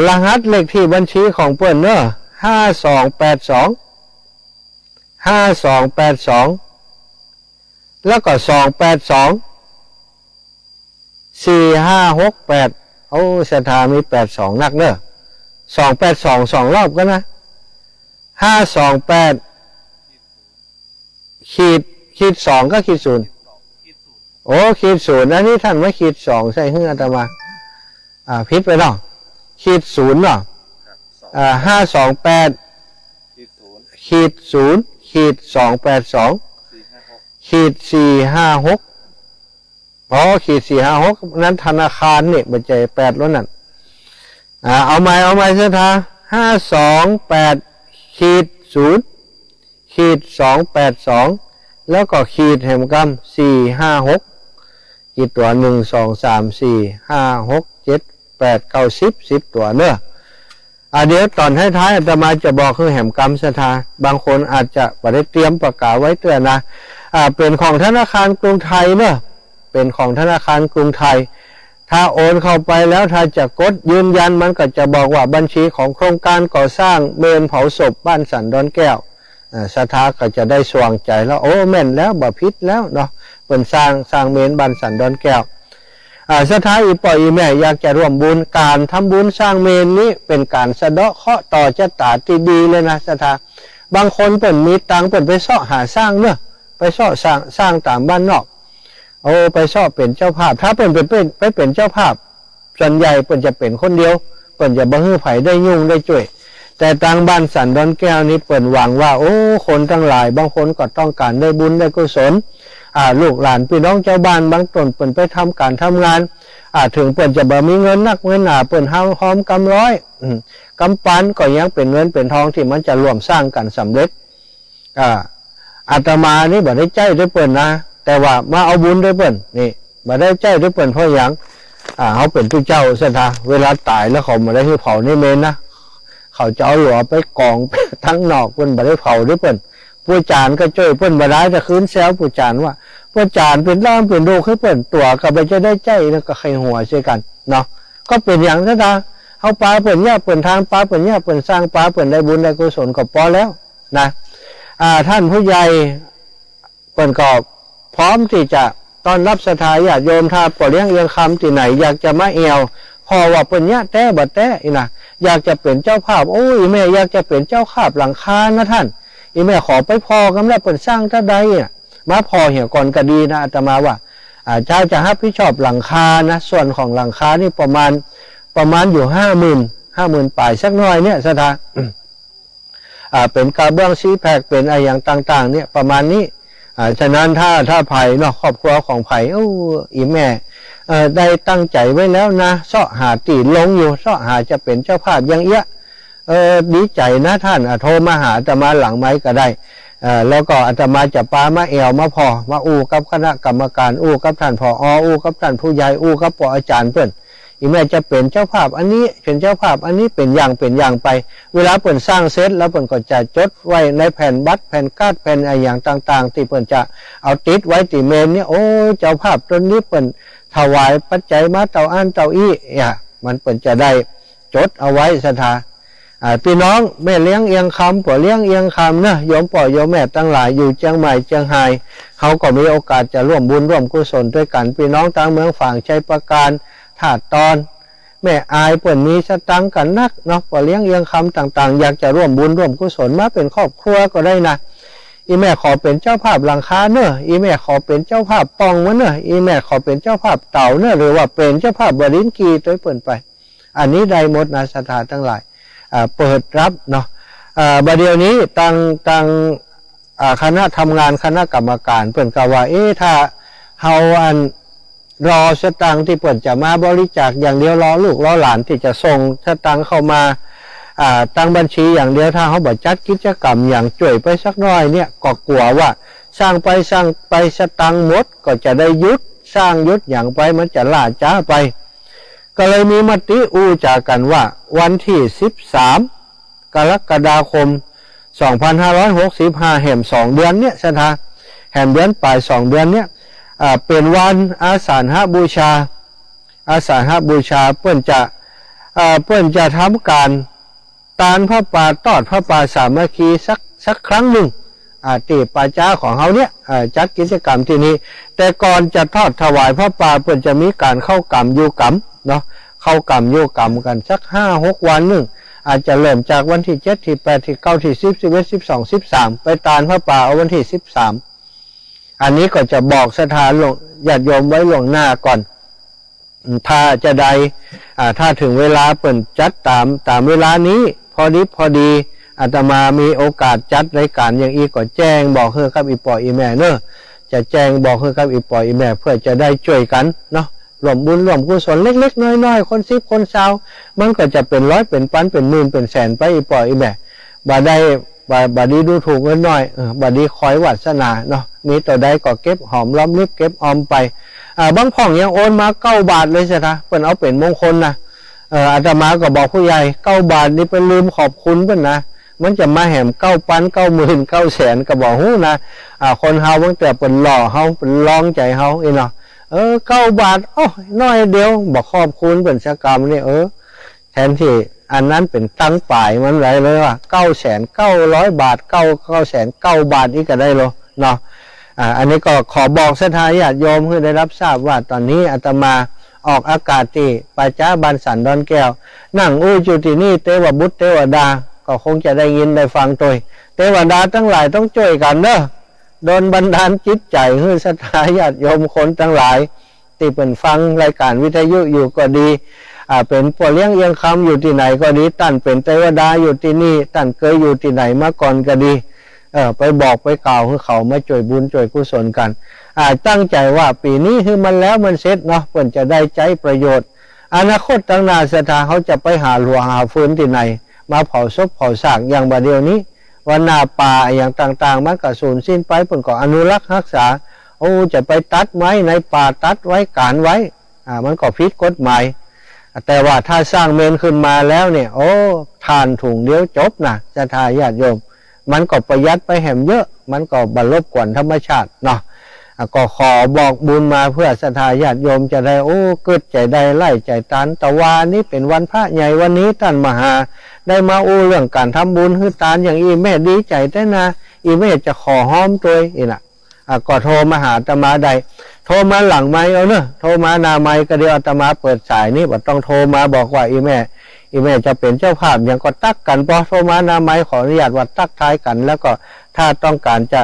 รหัสเลขที่บัญชีของเปิ้นเนอะ5282 แล้วก็282 4568โอ้ศรัทธามี82นักเนอะ282 2รอบกันนะ528ขีด2ก็ขีด0โอ้ขีด0อันนี้ท่านไม่ขีด2ใช่ไหมอาตมาพิษไปเนาะขีด0เนาะ528ขีด0ขีด282ขีด456อ๋อขีด456นั้นธนาคารเนี่ยมันใจ8แล้วนั่นเอาใหม่เสถา528ขีด0ขีด282แล้วก็ขีดแห่งกรรม456ขีดตัว1 2 3 4 5 6 7 8 9 10ตัวเนอะเดี๋ยวตอนท้ายๆอาตมาจะบอกคือแห่งกรรมศรัทธาบางคนอาจจะไม่ได้เตรียมประกาศไว้เตือนนะเป็นของธนาคารกรุงไทยเนอะเป็นของธนาคารกรุงไทยถ้าโอนเข้าไปแล้วถ้าจะกดยืนยันมันก็จะบอกว่าบัญชีของโครงการก่อสร้างเมนเผาศพบ้านสันดอนแก้วศรัทธาก็จะได้สว่างใจแล้วโอ้แม่นแล้วบ่ผิดแล้วเนาะเป็นสร้างเมนบ้านสันดอนแก้วศรัทธาอีปอยอีแม่อยากจะร่วมบุญการทำบุญสร้างเมนนี้เป็นการสะเดาะเคราะห์ต่อชะตาที่ดีเลยนะศรัทธาบางคนเปิ่นมีตังเปิ่นไปเสาะหาสร้างเนอะไปเสาะสร้างตามบ้านนอกโอ้ไปเสาะเป็นเจ้าภาพถ้าเปิ่นเป็นเจ้าภาพส่วนใหญ่เปิ่นจะเป็นคนเดียวเปิ่นจะบ่ฮื้อไผได้ยุ่งได้ช่วยแต่ทางบ้านสันดอนแก้วนี้เปิ่นหวังว่าโอ้คนทั้งหลายบางคนก็ต้องการได้บุญได้กุศลลูกหลานพี่น้องเจ้าบ้านบางตนเปิ่นไปทำการทำงานถึงเปิ่นจะบ่มีเงินนักเงินหนาเปิ่นหอมกำร้อยกำปั้นก็ยังเป็นเงินเป็นทองที่มันจะร่วมสร้างกันสำเร็จอาตมานี่บ่ได้ใจด้วยเปิ่นนะแต่ว่ามาเอาบุญด้วยเปิ่นนี่บ่ได้ใจด้วยเปิ่นเพราะหยังเขาเป็นผู้เจ้าศรัทธาเวลาตายแล้วเขาบ่ได้ให้เผาในเมนนะเขาจะเอาหลัวไปกองทั้งนอกเปิ่นบ่ได้เผาด้วยเปิ่นผู้จานก็ช่วยเปิ่นบ่ได้จะคืนแซวผู้จานว่าผู้จานเป็นร่างเป็นโรคให้เปิ่นตัวก็บ่จะได้ใจแล้วก็ใครหัวใช่กันเนาะก็เป็นอย่างศรัทธาเฮาปาเปิ่นเนี่ยเปิ่นทางปาเปิ่นเนี่ยเปิ่นสร้างปาเปิ่นได้บุญได้กุศลก็พอแล้วนะท่านผู้ใหญ่เปิ่นก็พร้อมที่จะต้อนรับศรัทธาญาติโยมถ้าปอเลี้ยงเอียงคำที่ไหนอยากจะมาเอวพอว่าเปิ่นเนี่ยแต่บ่แต่อีนะอยากจะเป็นเจ้าภาพโอ้ยแม่อยากจะเป็นเจ้าภาพหลังคานะท่านอีแม่ขอไปพอกำลังเปิ่นสร้างท่าใดอ่ะมาพอเหี่ยก่อนก็ดีนะอาตมาว่าเจ้าจะรับผิดชอบหลังคานะส่วนของหลังคานี่ประมาณอยู่50,000ปลายสักหน่อยเนี่ยศรัทธาเป็นกระเบื้องซีแพคเป็นอะไรอย่างต่างๆเนี่ยประมาณนี้ฉะนั้นถ้าไผ่เนาะครอบครัวของไผ่อีแม่ได้ตั้งใจไว้แล้วนะเสาะหาตีลงอยู่เสาะหาจะเป็นเจ้าภาพยังเอี้ยดีใจนะท่านโทรมาหาอาตมาหลังไม้ก็ได้แล้วก็อาตมาจะปามาเอวมาพอมาอู้กับคณะกรรมการอู้กับท่านผออู้กับท่านผู้ใหญ่อู้กับปออาจารย์เพื่อนอีแม่จะเป็นเจ้าภาพอันนี้เป็นเจ้าภาพอันนี้เป็นอย่างไปเวลาเปิ่นสร้างเสร็จแล้วเปิ่นก็จะจดไว้ในแผ่นบัตรแผ่นการ์ดแผ่นอะไรอย่างต่างๆที่เปิ่นจะเอาติดไว้ที่เมนเนี่ยโอ้เจ้าภาพตนนี้เปิ่นถวายปัจจัยมาเต่าอันเต่าอี้มันเปิ่นจะได้จดเอาไว้ศรัทธาพี่น้องแม่เลี้ยงเอียงคำป่อเลี้ยงเอียงคำนะโยมป่อโยมแม่ตั้งหลายอยู่เชียงใหม่เชียงรายเขาก็มีโอกาสจะร่วมบุญร่วมกุศลด้วยกันพี่น้องทางเมืองฝั่งชัยประการถาดตอนแม่อายเปิ่นมีสตังกันนักเนาะป่อเลี้ยงเอียงคำต่างๆอยากจะร่วมบุญร่วมกุศลมาเป็นครอบครัวก็ได้นะอีแม่ขอเป็นเจ้าภาพหลังคาเนอะอีแม่ขอเป็นเจ้าภาพปองวะเนอะอีแม่ขอเป็นเจ้าภาพเต่าเนอะหรือว่าเป็นเจ้าภาพบรินกีตัวเปิ่นไปอันนี้ได้หมดนะศรัทธาทั้งหลายเปิดรับเนาะบัดเดี๋ยวนี้ตั้งคณะทำงานคณะกรรมการเปิ่นก็ว่าถ้าเฮารอสตังที่เปิ่นจะมาบริจาคอย่างเดียวรอลูกรอหลานที่จะส่งสตังเข้ามาตั้งบัญชีอย่างเดียวถ้าเขาบอกจัดกิจกรรมอย่างจ่วยไปสักน้อยเนี่ยก็กลัวว่าสร้างไปสตังหมดก็จะได้ยุดสร้างยุดอย่างไปมันจะล่าช้าไปก็เลยมีมติจากกันว่าวันที่13กรกฎาคม2565แห่ม2เดือนเนี่ยศรัทธาแห่มเดือนปลาย2เดือนเนี่ยเป็นวันอาสาฬหบูชาเพื่อนจะทำการตานพระป่าทอดพระป่าสามัคคีสักครั้งหนึ่ง ตีป่าจ้าของเขาเนี่ยจัดกิจกรรมที่นี้แต่ก่อนจะทอดถวายพระป่าเพื่อจะมีการเข้ากรรมอยู่กรรมเนาะเข้ากรรมอยู่กรรมกันสัก5-6 วันหนึ่งอาจจะเริ่มจากวันที่7ที่8ที่9ที่10 11 12 13ไปตานพระป่าเอาวันที่13อันนี้ก็จะบอกสถานลงญาติโยมไว้ล่วงหน้าก่อนถ้าจะใดถ้าถึงเวลาเปิ่นจัดตามเวลานี้พอดีอาตมามีโอกาสจัดรายการอย่างอีกก็แจ้งบอกเฮือกับอีปออีแม่เนอะจะแจ้งบอกเฮือกับอีปออีแม่เพื่อจะได้ช่วยกันเนาะรวมบุญรวมกุศลเล็กๆน้อยๆคน10คน20มันก็จะเป็นร้อยเป็นพันเป็นหมื่นเป็นแสนไปอีปออีแม่บาดีดูถูกเงินน้อยบาดีคอยวาสนาเนาะมีตัวใดก็เก็บหอมรอมริบเก็บออมไปบางพ่องยังโอนมา9 บาทเลยสิคะเพิ่นเอาเป็นมงคลนะอาตมาก็บอกผู้ใหญ่9 บาทนี่เป็นลืมขอบคุณเพิ่นนะมันจะมาแหม9,000 90,000 900,000ก็บอกฮู้นะคนเฮาตั้งแต่เปิ่นหล่อเฮาเปิ่นลองใจเฮาอีเนาะ9 บาทโอ้น้อยเดียวบอกขอบคุณเปิ่นชะกรรมนี่แทนที่อันนั้นเป็นตั้งป่ายมันไรเลยว่า9,900 บาท9,909 บาทนี่ก็ได้เลยเนาะอันนี้ก็ขอบอกศรัทธาญาติโยมให้ได้รับทราบว่าตอนนี้อาตมาออกอากาศที่ป่าจ้าบ้านสันดอนแก้วนั่งจุตินี่เทวบุตรเทวดาก็คงจะได้ยินได้ฟังตัวเทวดาทั้งหลายต้องช่วยกันเนอะโดนบันดาลจิตใจให้ศรัทธาญาติโยมคนทั้งหลายที่เป็นฟังรายการวิทยุอยู่ก็ดีเป็นปวเลี้ยงเอียงคำอยู่ที่ไหนก็ดีตั้นเป็นเทวดาอยู่ที่นี่ตั้นเคยอยู่ที่ไหนมาก่อนก็ดีไปบอกไปกล่าวให้เขามาช่วยบุญช่วยกุศลกันตั้งใจว่าปีนี้คือมันแล้วมันเสร็จเนาะเพื่อนจะได้ใจประโยชน์อนาคตตั้งนาศรัทธาเขาจะไปหาหลวงหาฟื้นที่ไหนมาเผาศพเผาซากอย่างบัดเดียวนี้วันนาป่าอย่างต่างๆมันก็สูญสิ้นไปเพิ่นก็อนุรักษ์รักษาจะไปตัดไม้ในป่าตัดไว้การไว้มันก็ผิดกฎหมายแต่ว่าถ้าสร้างเมนขึ้นมาแล้วเนี่ยทานถุงเดียวจบนะศรัทธาญาติโยมมันก็ประหยัดไปแหมเยอะมันก็บรรลบกวนธรรมชาติเนาะก็ขอบอกบุญมาเพื่อศรัทธาญาติโยมจะได้เกิดใจได้ไล่ใจตันตะวานี้เป็นวันพระใหญ่วันนี้ท่านมหาได้มาเรื่องการทำบุญคือตานอย่างอีแม่ดีใจแต่นะอีแม่จะขอห้อมตัวอีน่ะก็โทรมาหาอาตมาใดโทรมาหลังไม้เอาเนอะโทรมาหน้าไม้ก็เดี๋ยวอาตมาเปิดสายนี่ว่าต้องโทรมาบอกว่าอีแม่จะเป็นเจ้าภาพอย่างก็ตักกันพอโทรมาหน้าไม้ขออนุญาตว่าตักท้ายกันแล้วก็ถ้าต้องการจะ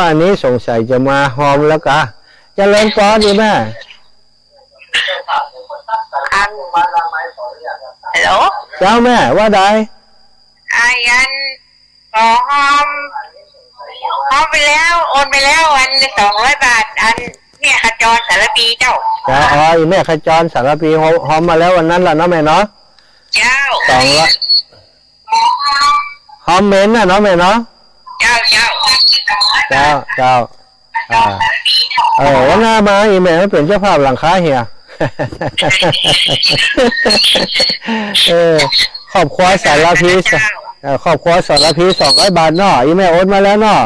อันนี้สงสัยจะมาหอมแล้วกะจะเล่นก้อนดีแม่ฮัลโหลเจ้าแม่ว่าใดยันขอหอมไปแล้วโอนไปแล้วอัน200 บาทอันเนี่ยขจรสารปีเจ้าอีแม่ขจรสารปีหอมมาแล้ววันนั้นแหละเนาะแม่เนาะเจ้าหอมเม้นน่ะเนาะแม่เนาะเจ้าวันหน้ามาอีแม่เป็นเจ้าภาพหลังคาเฮียครอบครัวสารพีครอบครัวสารพี200 บาทเนาะอีแม่โอนมาแล้วเนาะ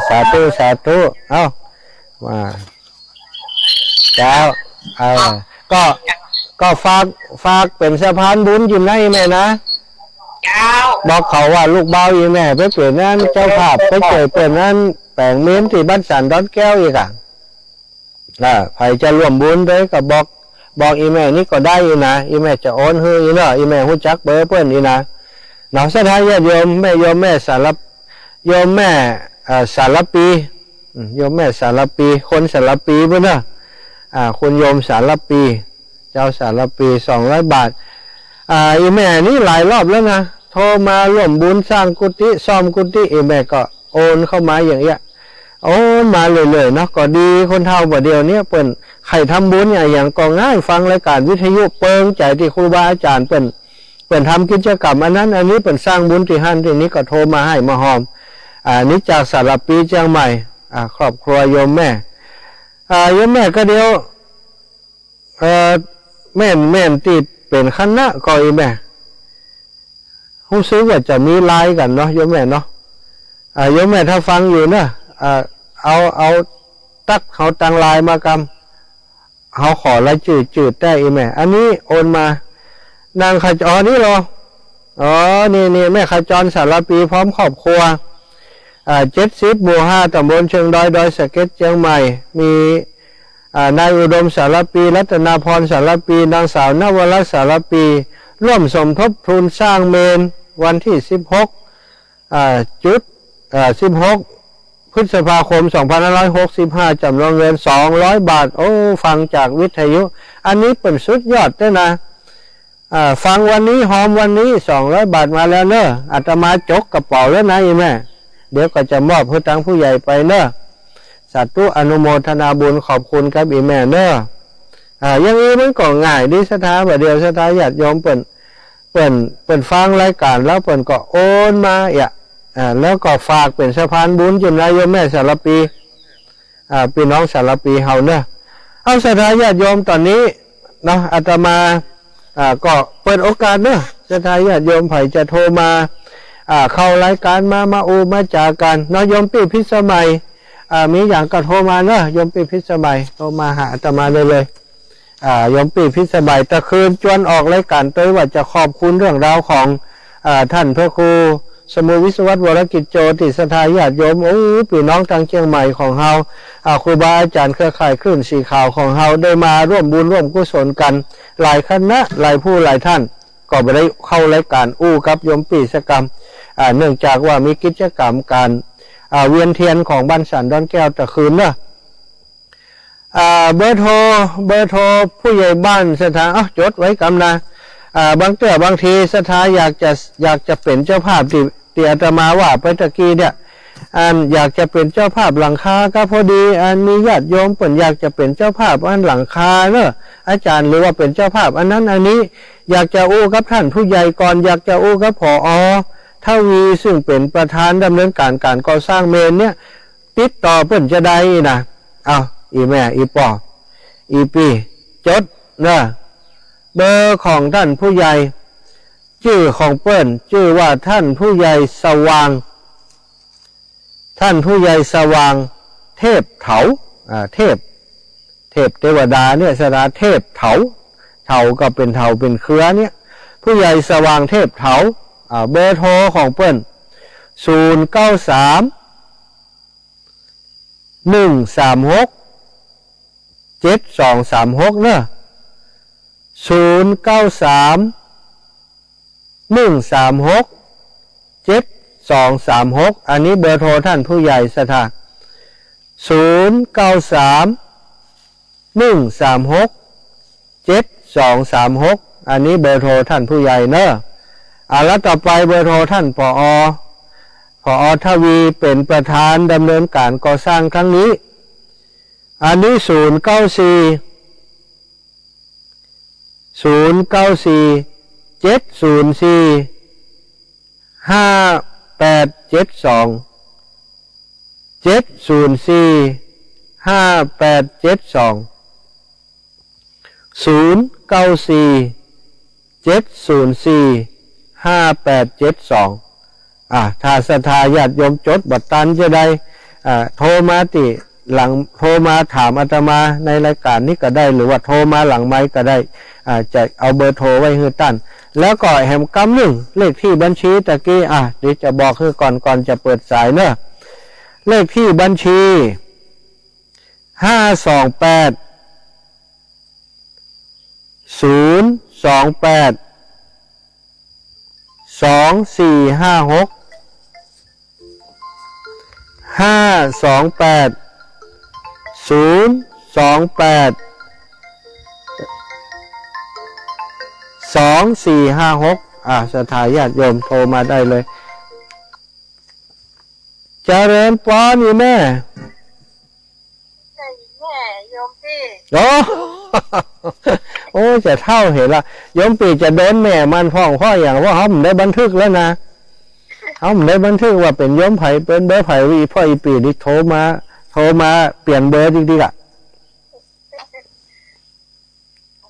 สาธุมาเจ้าก็ฝากเป็นสะพานบุญอยู่ในแม่นะบอกเขาว่าลูกเบาอีแม่ไปเปลี่ยนนั้นเจ้าภาพไปเจอเปลี่ยนนั้นแปลงเม้นที่บ้านสันดอนแก้วอีกใครจะร่วมบุญด้วยก็บอกอีแม่นี่ก็ได้นะอีแม่จะโอนให้อีเนาะอีแม่หูจักเบอร์เพื่อนอีนะหนอสถานญาติโยมแม่สารโยมแม่สารปีโยมแม่สารปีคนสารปีเพื่อนนะคุณโยมสารปีเจ้าสารปี200 บาทอีแม่นี่หลายรอบแล้วนะโทรมาร่วมบุญสร้างกุฏิซ่อมกุฏิอีแม่ก็โอนเข้ามาอย่างเงี้ยโอ้มาเลยเนาะก็ดีคนเฒ่าบ่เดียวเนี้ยเปิ้นใครทำบุญอย่างก็ง่ายฟังรายการวิทยุเปิงใจที่ครูบาอาจารย์เปิ้นทำกิจกรรมอันนั้นอันนี้เปิ้นสร้างบุญที่หันที่นี้ก็โทรมาให้มาหอมนี่จากสารปีเชียงใหม่ครอบครัวโยมแม่โยมแม่ก็เดียวแม่นติดเป็นคณะก็อีแม่รู้สึกว่าจะมีไลน์กันเนาะโยมแม่เนาะโยมแม่ถ้าฟังอยู่นะเอาตักเขาตังไลน์มากำเขาขอละจืดได้อีแม่อันนี้โอนมานางขจรนี่หรอ อ๋อนี่แม่ขจรสารปีพร้อมครอบครัว70 หมู่ 5ตำบลเชิงดอยดอยสะเก็ดเชียงใหม่มีนายอุดมสารปีรัตนาพรสารปีนางสาวนวรัตน์สารปีร่วมสมทบทุนสร้างเมนวันที่16 พฤษภาคม 2565 จำนวนเงิน 200 บาท โอ้ ฟังจากวิทยุ อันนี้เป็นสุดยอดด้วยนะฟังวันนี้หอมวันนี้ 200 บาทมาแล้วเนอะอาตมาจกกระเป๋าแล้วนะอีแม่ เดี๋ยวก็จะมอบให้ทางผู้ใหญ่ไปเนอะสาธุอนุโมทนาบุญขอบคุณครับอีแม่เนอะอย่างนี้มันก็ง่ายดีสถาบันเดียวสถาญาติโยมเปิ่นฟังรายการแล้วเปิ่นก็โอนมาแล้วก็ฝากเป็นสะพานบุญจนนายโยมแม่สารปีพี่น้องสารปีเฮาเนอะเอาสถาญาติโยมตอนนี้เนาะอาตมาก็เปิดโอกาสเนอะสถาญาติโยมไผ่จะโทรมาเข้ารายการมาอูมาจากกันเนาะโยมปีพิสมัยมีอย่างก็โทรมาเนอะโยมปีพิสมัยโทรมาหาอาตมาเลยโยมปีพิสมัยตะคืนจวนออกรายการตัวว่าจะขอบคุณเรื่องราวของท่านพระครูสมุวิศวัตรวรกิจโจติสถาญาติโยมโอ้พี่น้องทางเชียงใหม่ของเฮาครูบาอาจารย์เครือข่ายคลื่นสีขาวของเฮาได้มาร่วมบุญร่วมกุศลกันหลายคณะหลายผู้หลายท่านก็ไปได้เข้ารายการกับโยมปีสกรรมเนื่องจากว่ามีกิจกรรมการเวียนเทียนของบ้านสันดอนแก้วตะคืนเนอะเบอร์โทรผู้ใหญ่บ้านสถานจดไว้กำนะบางทีสถาอยากจะเป็นเจ้าภาพที่อาตมาว่าไปตะกี้เนี่ยอยากจะเป็นเจ้าภาพหลังคาก็พอดีมีญาติโยมเปิ่นอยากจะเป็นเจ้าภาพหลังคาเนอะอาจารย์หรือว่าเป็นเจ้าภาพอันนั้นอันนี้อยากจะกับท่านผู้ใหญ่ก่อนอยากจะกับผอ.ทวีซึ่งเป็นประธานดำเนินการก่อสร้างเมนเนี่ยติดต่อเปิ่นจะได้นะอีแม่อีปออีปีจดนะเบอร์ของท่านผู้ใหญ่ชื่อของเปิ้นชื่อว่าท่านผู้ใหญ่สว่างเทพเถาเทพเทวดาเนี่ยสราเทพเถาก็เป็นเถาเป็นเครือเนี่ยผู้ใหญ่สว่างเทพเถาเบอร์โทรของเปิ้น093 136 7236เนอะ093 136 7236อันนี้เบอร์โทรท่านผู้ใหญ่สถา093 136 7236อันนี้เบอร์โทรท่านผู้ใหญ่เนอะแล้วต่อไปเบอร์โทรท่านผอ.ทวีเป็นประธานดำเนินการก่อสร้างครั้งนี้อันนี้ถ้าศรัทธาญาติโยมจดบัตรตันจะได้โทรมาโทรมาถามอาตมาในรายการนี้ก็ได้หรือว่าโทรมาหลังไมค์ก็ได้จะเอาเบอร์โทรไว้ให้ตั้นแล้วก็แหมกำหนึ่งเลขที่บัญชีตะกี้เดี๋ยวจะบอกคือก่อนจะเปิดสายเนอะเลขที่บัญชี528 028 2456 528 028 2456สถาญาติโยมโทรมาได้เลยเจริญพรนี่แม่โยมพี่โอ้จะเท่าเห็นละโยมปีจะโดนแม่มันพ่อย่างว่าเขาไม่ได้บันทึกแล้วนะเขาไม่ได้บันทึกว่าเป็นโยมไผ่เป็นเบอร์ไผ่วีพ่ออีปีนี่โทรมาเปลี่ยนเบอร์จริงๆ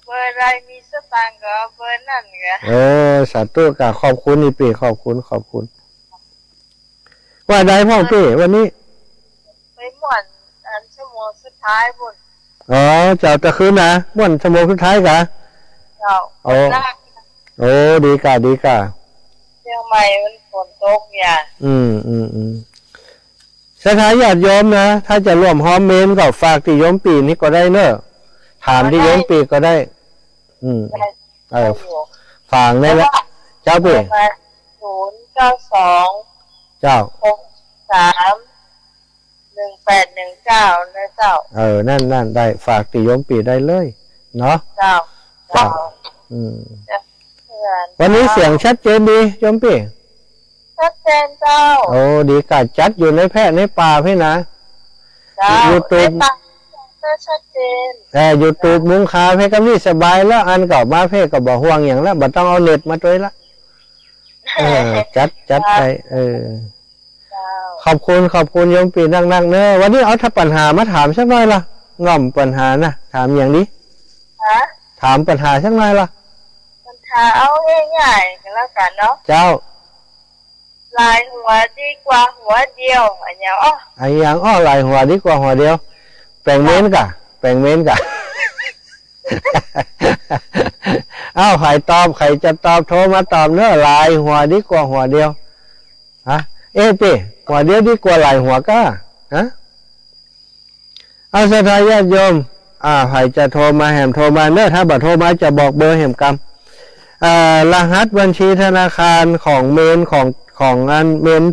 เบอร์อะไรมีสตางค์ก็เบอร์นั่นไงสาธุกะขอบคุณอีปีขอบคุณว่าได้พ่อปีวันนี้ไปม่วนชั่วโมงสุดท้ายบุญเจ้าตะคืนนะม่วนชั่วโมงสุดท้ายกะเจ้าดีกะ ชียงใหม่มันฝนตกอย่า สถานญาติโยมนะถ้าจะร่วมหอมเมนก็ฝากที่โยมปีนี้ก็ได้เนอะถามที่โยมปีก็ได้ ฝากได้แล้วเจ้าปี092เจ้า631819นะเจ้านั่นได้ฝากที่โยมปีได้เลยเนาะเจ้าวันนี้เสียงชัดเจนดีโยมปีชัดเจนเจ้าโอ้ดีกาจัดอยู่ในแพร่ในป่าพี่นะยูทูบชัดเจนยูทูบมุ้งคาเพ่ก็มีสบายแล้วอันก็มาเพ่ก็บอกห่วงอย่างแล้วบ่ต้องเอาเน็ตมาด้วยละจัดไปขอบคุณโยมปีนั่งเนอะวันนี้เอาถ้าปัญหามาถามสักหน่อยล่ะง่อมปัญหานะถามอย่างนี้ถามปัญหาสักหน่อยล่ะปัญหาเอาง่ายๆกันแล้วกันเนาะเจ้าลายหัวดีกว่าหัวเดียวอันอย่างลายหัวดีกว่าหัวเดียวแปลงเม้นกะใครตอบใครจะตอบโทรมาตอบเนอะลายหัวดีกว่าหัวเดียวฮะปีหัวเดียวดีกว่าลายหัวก้าฮะเอาสถานญาติโยมใครจะโทรมาแหมโทรมาเนอะถ้าบัดโทรมาจะบอกเบอร์แหมกรรมรหัสบัญชีธนาคารของเมนของงานเมน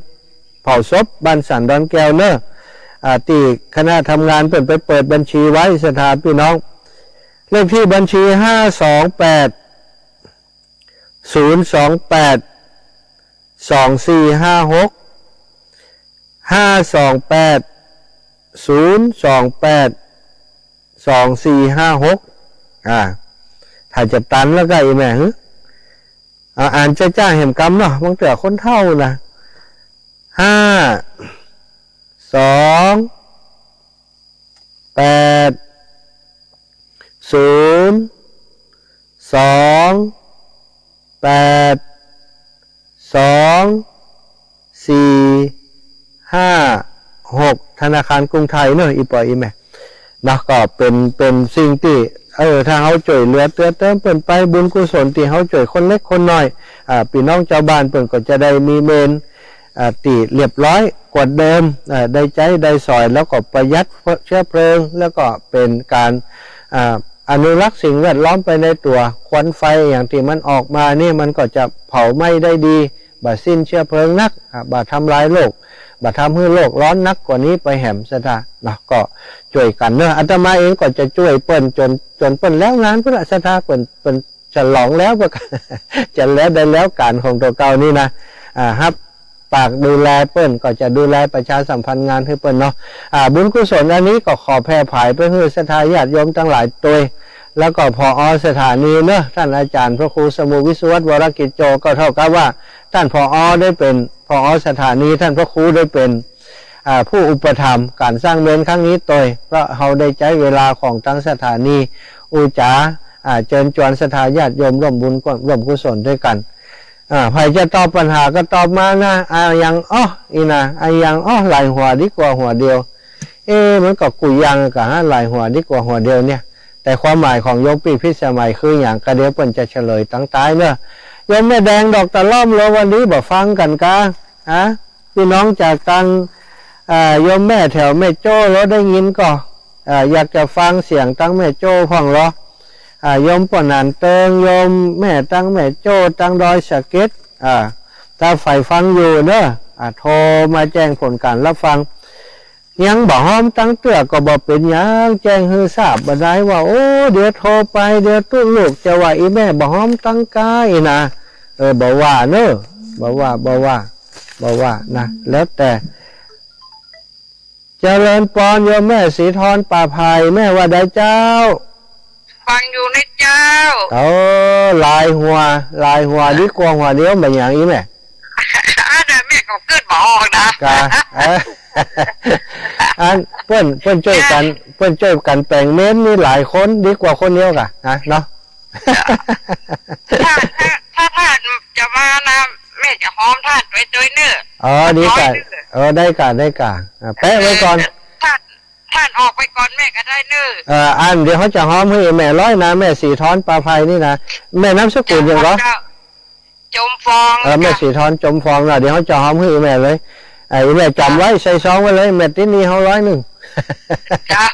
เผาศพบ้านสันดอนแก้วเนอะตีคณะทำงานเปิดบัญชีไว้สถานพี่น้องเลขที่บัญชี528-028-245-6ถ้าจะตันแล้วก็อีแม่อ่านจ้าเห็นกำเนาะบางเถื่อคนเท่านะ528-028-245-6ธนาคารกรุงไทยเนอะอีปอยอีแม่นะก็เป็นสิ่งที่ถ้าเขาจ่วยเหลือเติมเปิ่นไปบุญกุศลที่เขาจ่วยคนเล็กคนน้อยพี่น้องเจ้าบ้านเปิ่นก็จะได้มีเมนตีเรียบร้อยกว่าเดิมได้ใจได้สอยแล้วก็ประหยัดเชื้อเพลิงแล้วก็เป็นการอนุรักษ์สิ่งแวดล้อมไปในตัวควันไฟอย่างที่มันออกมานี่มันก็จะเผาไหม้ได้ดีบ่สิ้นเชื้อเพลิงนักบ่ทำลายโลกบ่ทำให้โลกร้อนนักกว่านี้ไปแหมซะท่านะก็ช่วยกันเนอะอาตมาเองก็จะช่วยเปิ้นจนเปิ้นแล้วงานพระสัทธาเปิ้นฉลองแล้วจะแล้วได้แล้วการของตัวเก่านี่นะครับปากดูแลเปิ้นก็จะดูแลประชาสัมพันธ์งานให้เปิ้นเนาะบุญกุศลอันนี้ก็ขอแผ่ผายไปให้ศรัทธาญาติโยมทั้งหลายตัวแล้วก็พอสถานีเนอะท่านอาจารย์พระครูสมุวิศวัตวรกิจโจก็เท่ากับว่าท่านพอได้เป็นพอสถานีท่านพระครูได้เป็นผู้อุปถัมภ์การสร้างเมนครั้งนี้ตัวเพราะเขาได้ใช้เวลาของทั้งสถานีอุจาเชิญชวนศรัทธาญาติโยมร่วมบุญร่วมกุศลด้วยกันใครจะตอบปัญหาก็ตอบมานะอย่างอย่างหลายหัวดีกว่าหัวเดียวมันก็กุยยังกับหลายหัวดีกว่าหัวเดียวเนี่ยแต่ความหมายของโยมปีพิสมัยคืออย่างกระเดียวเปิ้นจะเฉลยตั้งตายเนอะโยมแม่แดงดอกตะล่อมโลวันนี้บอกฟังกันกะพี่น้องจากตังโยมแม่แถวแม่โจ้เราได้ยินก็อยากจะฟังเสียงตั้งแม่โจ้ฟังเหรอโยมปนันเติงโยมแม่ตั้งแม่โจ้ตั้งดอยสะเก็ดถ้าใฝ่ฟังอยู่เนอะโทรมาแจ้งผลการรับฟังยังบอกห้อมตั้งเตือก็บอกเป็นยังแจ้งฮือทราบบันไดว่าโอ้เดี๋ยวโทรไปเดี๋ยวตู้ลูกจะว่าอีแม่บอกห้อมตั้งกายนะบอกว่าเนอะบอกว่านะแล้วแต่เจริญปอนโยมแม่สีทรป่าภัยแม่ว่าได้เจ้าฟังอยู่นะเจ้าลายหัวดีกว่าหัวเดียวแบบอย่างนี้แม่แม่ก็เกิดบอกนะเพื่อนช่วยกันแปลงเม้นมีหลายคนดีกว่าคนเดียวกะเนาะถ้าท่านจะมานะแม่จะหอมท่านไปด้วยเนื้อดีกะได้กะแปะไว้ก่อนท่านออกไปก่อนแม่ก็ได้เนื้อเดี๋ยวเขาจะหอมให้แม่ร้อยนะแม่สีท้อนปลาไฟนี่นะแม่น้ำสกุลยังเหรอ จมฟอง แม่สีทอนจมฟองน่ะเดี๋ยวเขาจะหอมให้แม่เลยแม่จำไว้ใส่ซองไว้เลยแม่ที่นี่เขา100จ้า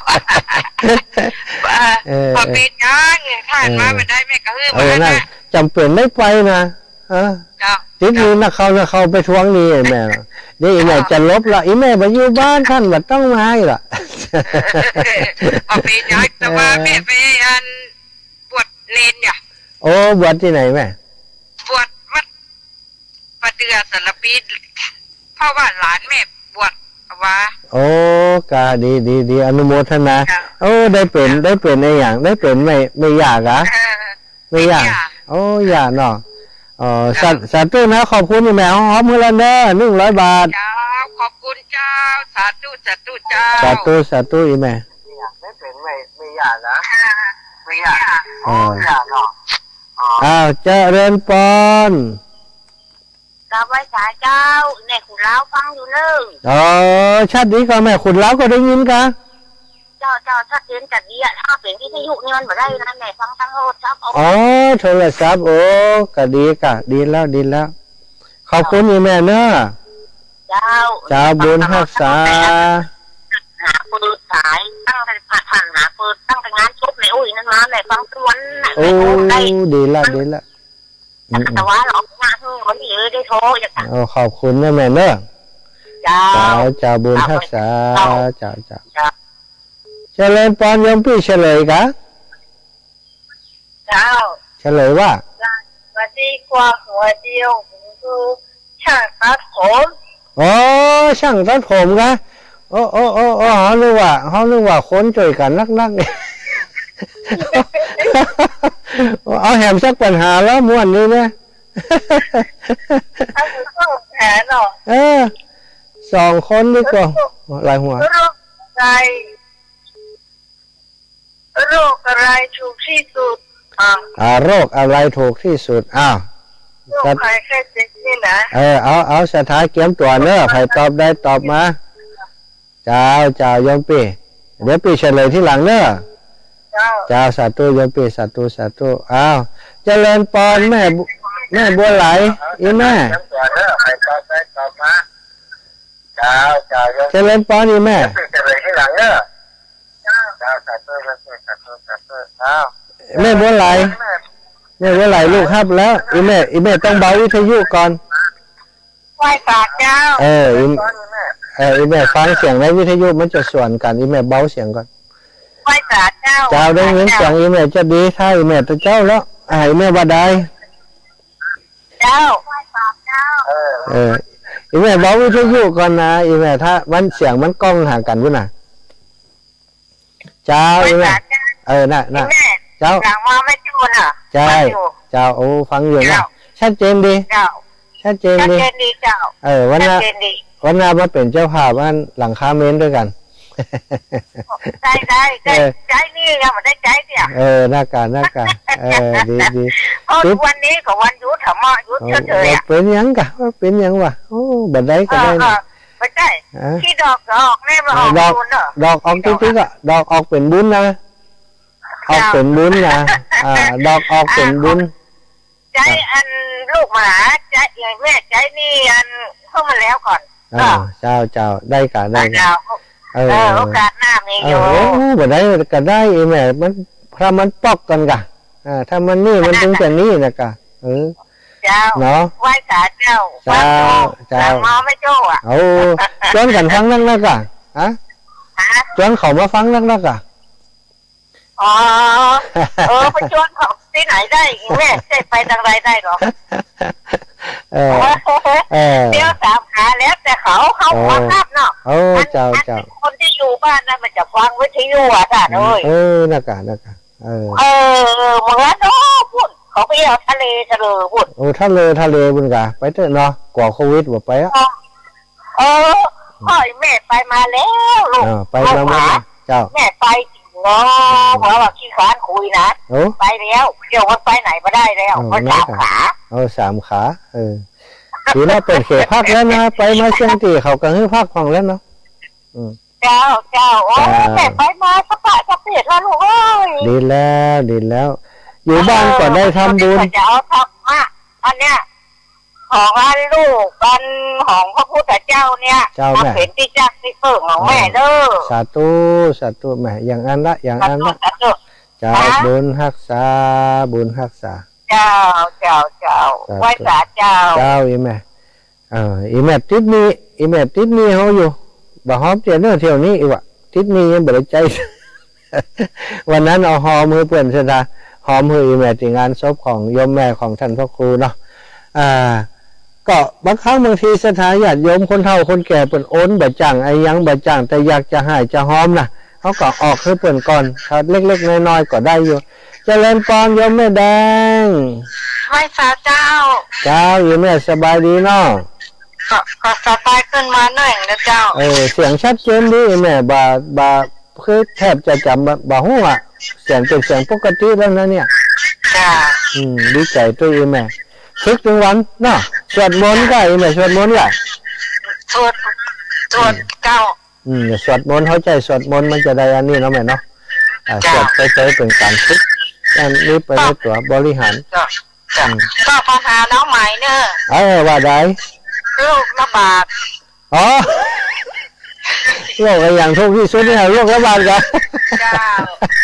พอเป็นยังท่านมาไม่ได้แม่ก็ฮือมานั่นจำเป็นไม่ไปนะทีนี้นักเขาไปทวงนี่แม่นี่แม่จะลบละแม่ไปอยู่บ้านท่านแบบต้องมาให้ล่ะพอเป็นยังแต่ว่าแม่ไปบวชเนนเนี่ยโอ้บวชที่ไหนแม่บวชวัดประเดือสารปีเพราะว่าหลานแม่บวชว่าโอ้กาดีอนุโมทนาโอ้ได้เป็นในอย่างได้เป็นไม่ยากอะไม่ยากโอ้ยากเนาะสาธุนะขอบคุณแม่หอมมือละเนอะ100 บาทเจ้าขอบคุณเจ้าสาธุเจ้าสาธุอีแม่ไม่เป็นไม่ยากนะไม่ยากยากเนาะเจริญปอนกับไว้สาเจ้าในขุนเล้าฟังอยู่เลยชาตินี้ก็แม่ขุนเล้าก็ได้ยินกะเจ้าชัดเจนจัดดีอ่ะถ้าเป็นที่ทยุนี่มันบ่ได้นะแม่ฟังทั้งโทรศัพท์โทรศัพท์ก็ดีแล้วขอบคุณอีแม่เนอะเจ้าบุญรักษาหาปืนสายตั้งผ่านหาปืนตั้งแต่งานชุบในอุ้ยนั่นมาแม่ฟังทุกวันดีแล้วแต่ว่าเรางานคนที่ได้โทรอย่างขอบคุณนะแม่เนอะเจ้าบุญรักษาเจ้าเฉลยปอนยมพี่เฉลยกะเฉลยว่าวันที่กว่าหัวเดียวคือช่างตัดผมช่างตัดผมกะเขาเรียกว่าคนช่วยกันนักเนี่ยเอาแหมสักปัญหาแล้วม้วนนี้นะแผนหรอ2 คนดีกว่าหลายหัวโรคอะไรถูกที่สุดโรคอะไรถูกที่สุดโรคใครแค่เจ็บนี่นะเอาสถาเกียมตัวเนอะใครตอบได้ตอบมาเจ้ายมปีเดี๋ยวปีเฉลยที่หลังเนอะเจ้าสาธุยมปีสาธุเจริญปอนแม่บัวไหลอีแม่ใครตอบได้ตอบมาเจริญปอนอีแม่เฉลยที่หลังเนอะสาธุแม่บัวไหลลูกครับแล้วอีแม่ต้องเบาวิทยุก่อนไหว้ศาลเจ้าอีแม่ฟังเสียงในวิทยุมันจะส่วนกันอีแม่เบาเสียงก่อนไหว้ศาลเจ้าได้ยินเสียงอีแม่จะดีถ้าอีแม่ตัวเจ้าแล้วอีแม่บ่ได้เจ้าไหว้ศาลเจ้าอีแม่เบาวิทยุก่อนนะอีแม่ถ้ามันเสียงมันก้องหากันวุ่นน่ะเจ้าอีแม่น่ะเจ้าหลังมาไม่จูนใช่เจ้าฟังอยู่นะชัดเจนดีชัดเจนดีเจ้าวันหน้ามาเป็นเจ้าภาพวันหลังคาเมนด้วยกันได้นี่ยังไม่ได้ใจเดียวหน้ากากดีวันนี้กับวันยุทธมยุทธเฉยเป็นยังกะเป็นยังวะบัดได้ก็ได้ไม่ใช่ที่ดอกแม่มาออกบุญดอกออกติ๊กอ่ะดอกออกเป็นบุญนะออกเป็นบุญนะดอกออกเป็นบุญใจอันลูกหมาใจอย่างแม่ใจนี่อันเข้ามาแล้วก่อนเจ้าได้กะโอกาสหน้ามีอยู่บัดได้ก็ได้แม่มันถ้ามันปอกกันกะถ้ามันนี่มันถึงจะนี่นะกะเจ้าเนาะไหว้ศาลเจ้ามาไม่โจ้ชวนกันฟังนักกะชวนเขามาฟังนักกะไปชวนเขาที่ไหนได้แม่จะไปทางไรได้หรอเดี๋ยวถามหาแล้วแต่เขามาคาบเนาะเจ้าคนที่อยู่บ้านนั่นมันจะฟังวิทยุท่านนักกะเหมือนพูดเขาไปเอาทะเลพูดทะเลบุญกะไปเถอะเนาะกว่าโควิดบ่ไปพ่อแม่ไปมาแล้วลูกไปมาเจ้าแม่ไปเพราะว่าขี้ขานคุยนะไปแล้วเดี๋ยวมันไปไหนมาได้แล้วมัน3 ขา3 ขาทีน่าเป็นเขตภาคแล้วนะไปมาเชียงตีเขาก็ให้ภาคของแล้วเนาะเจ้าแม่ไปมาสปะสเปียดแล้วลูกเอ้ยดีแล้วอยู่บ้านก็ได้ทำบุญจะเอาทำอันเนี้ย ของอันลูกอันของพระพุทธเจ้าเนี่ยมาเป็นที่จักที่เพิ่งของแม่เด้อสาธุสาธุแม่อย่างอันละอย่างอันละ สาธุ เจ้าบุญรักษาบุญรักษาเจ้าไหว้สาเจ้าอีแม่อีแม่ติดนี้เขาอยู่บ่หอมเจียเนื้อเที่ยวนี้อีวะติดนี้ยังบ่ได้ใจ วันนั้นเอาหอมือเปื่อนเสดาหอมมืออีแม่ที่งานศพของโยมแม่ของท่านพระครูเนาะก็บางครั้งบางทีสถานญาติโยมคนเฒ่าคนแก่เปิ่นโอนบ่จังไอ้ยังบ่จังแต่อยากจะหายจะหอมนะเขาก็ออกให้เปิ่นก่อนถ้าเล็กๆน้อยๆก็ได้อยู่เจริญพรโยมแม่แดงไหว้สาเจ้าอีแม่สบายดีเนาะก็สบายขึ้นมาหน่อยนะเจ้าเสียงชัดเจนดีแม่บ่คือแทบจะจำบ่ฮู้อ่ะเสียงเป็นเสียงปกติแล้วนะเนี่ยจ้าดีใจตัวอีแม่ทุกวันเนาะสวดมนต์ก็อีแม่สวดมนต์ล่ะสวดเจ้าสวดมนต์เข้าใจสวดมนต์มันจะได้อันนี้เนาะแม่เนาะสวดไปเป็นการฝึกอันนี้ไปในตัวบริหารก็ปัญหาน้องใหม่เนอะว่าได้โรคระบาดโรคอะไรอย่างทุกที่สุดเนี่ยโรคระบาดกัน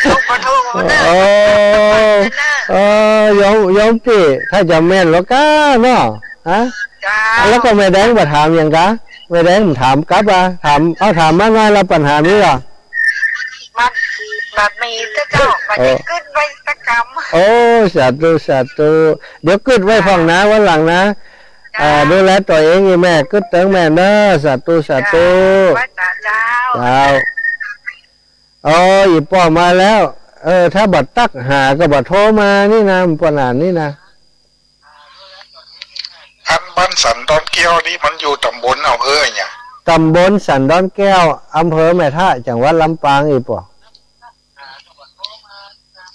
ทุกประตูยมพี่ถ้าจะแม่นแล้วก็เนาะแล้วก็ไม่แดงมาถามอย่างกะไม่แดงถามกลับถามมาง่ายแล้วปัญหานี้หรอมันมีเจ้ามันจะขึ้นไว้สักคำสาธุเดี๋ยวขึ้นไว้ฟังนะวันหลังนะดูแลตัวเองอีแม่ก็เติงแม่เนอะสาธุเจ้าอีป่อมาแล้วถ้าบัดตักหาก็บัดโทรมานี่นะปัญหานี่นะอันบ้านสันดอนแก้วนี่มันอยู่ตำบลอำเภอเนี่ยตำบลสันดอนแก้วอำเภอแม่ท่าจังหวัดลำปางอีป่อ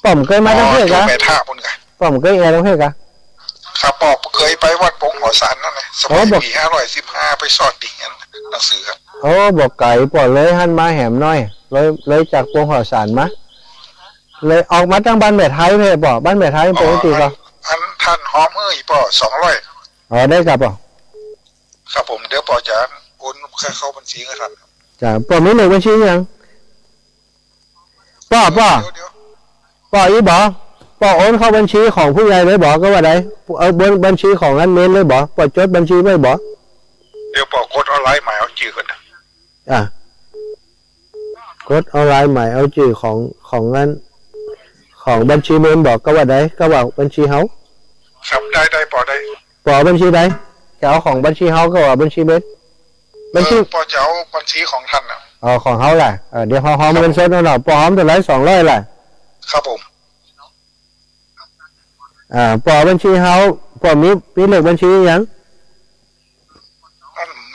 ป้อมเคยมาทั้งเพื่อนกันแม่ท่าพุ่นกันป้อมเคยทั้งเพื่อนกันครับปอบเคยไปวัดปงหัวสันนั่นแหละสมัยปี515ไปสอดดิ่งกันหนังสือครับบอกไก่ป่อเลยหันมาแหมน้อยเลยจากปงหัวสันมาเลยออกมาตั้งบ้านแม่ไทยเลยป่อบ้านแม่ไทยปกติก็อันท่านหอมป่อ200ได้กับป่อครับผมเดี๋ยวป่อจะโอนเข้าบัญชีกันครับจ้ะป่อมีหนึ่งบัญชียังป่ออีบ่ป่อโอนเข้าบัญชีของผู้ใหญ่เลยบอกก็ว่าได้เอาบัญชีของอันเมนเลยบอกป่อจดบัญชีไม่บอกเดี๋ยวป่อกดออนไลน์หมายเอาชื่อกันนะกดออนไลน์หมายเอาชื่อของอันของบัญชีเมนบอกก็ว่าได้ก็ว่าบัญชีเฮาครับได้ป่อได้ป่อบัญชีได้จะเอาของบัญชีเฮาก็ว่าบัญชีเมนบัญชีป่อจะเอาบัญชีของท่านนะของเฮาแหละเดี๋ยวหอมเงินสดเอาหน่อยป่อหอมตัวละ200แหละครับผมป่อบัญชีเฮาป่อมีเลขบัญชียัง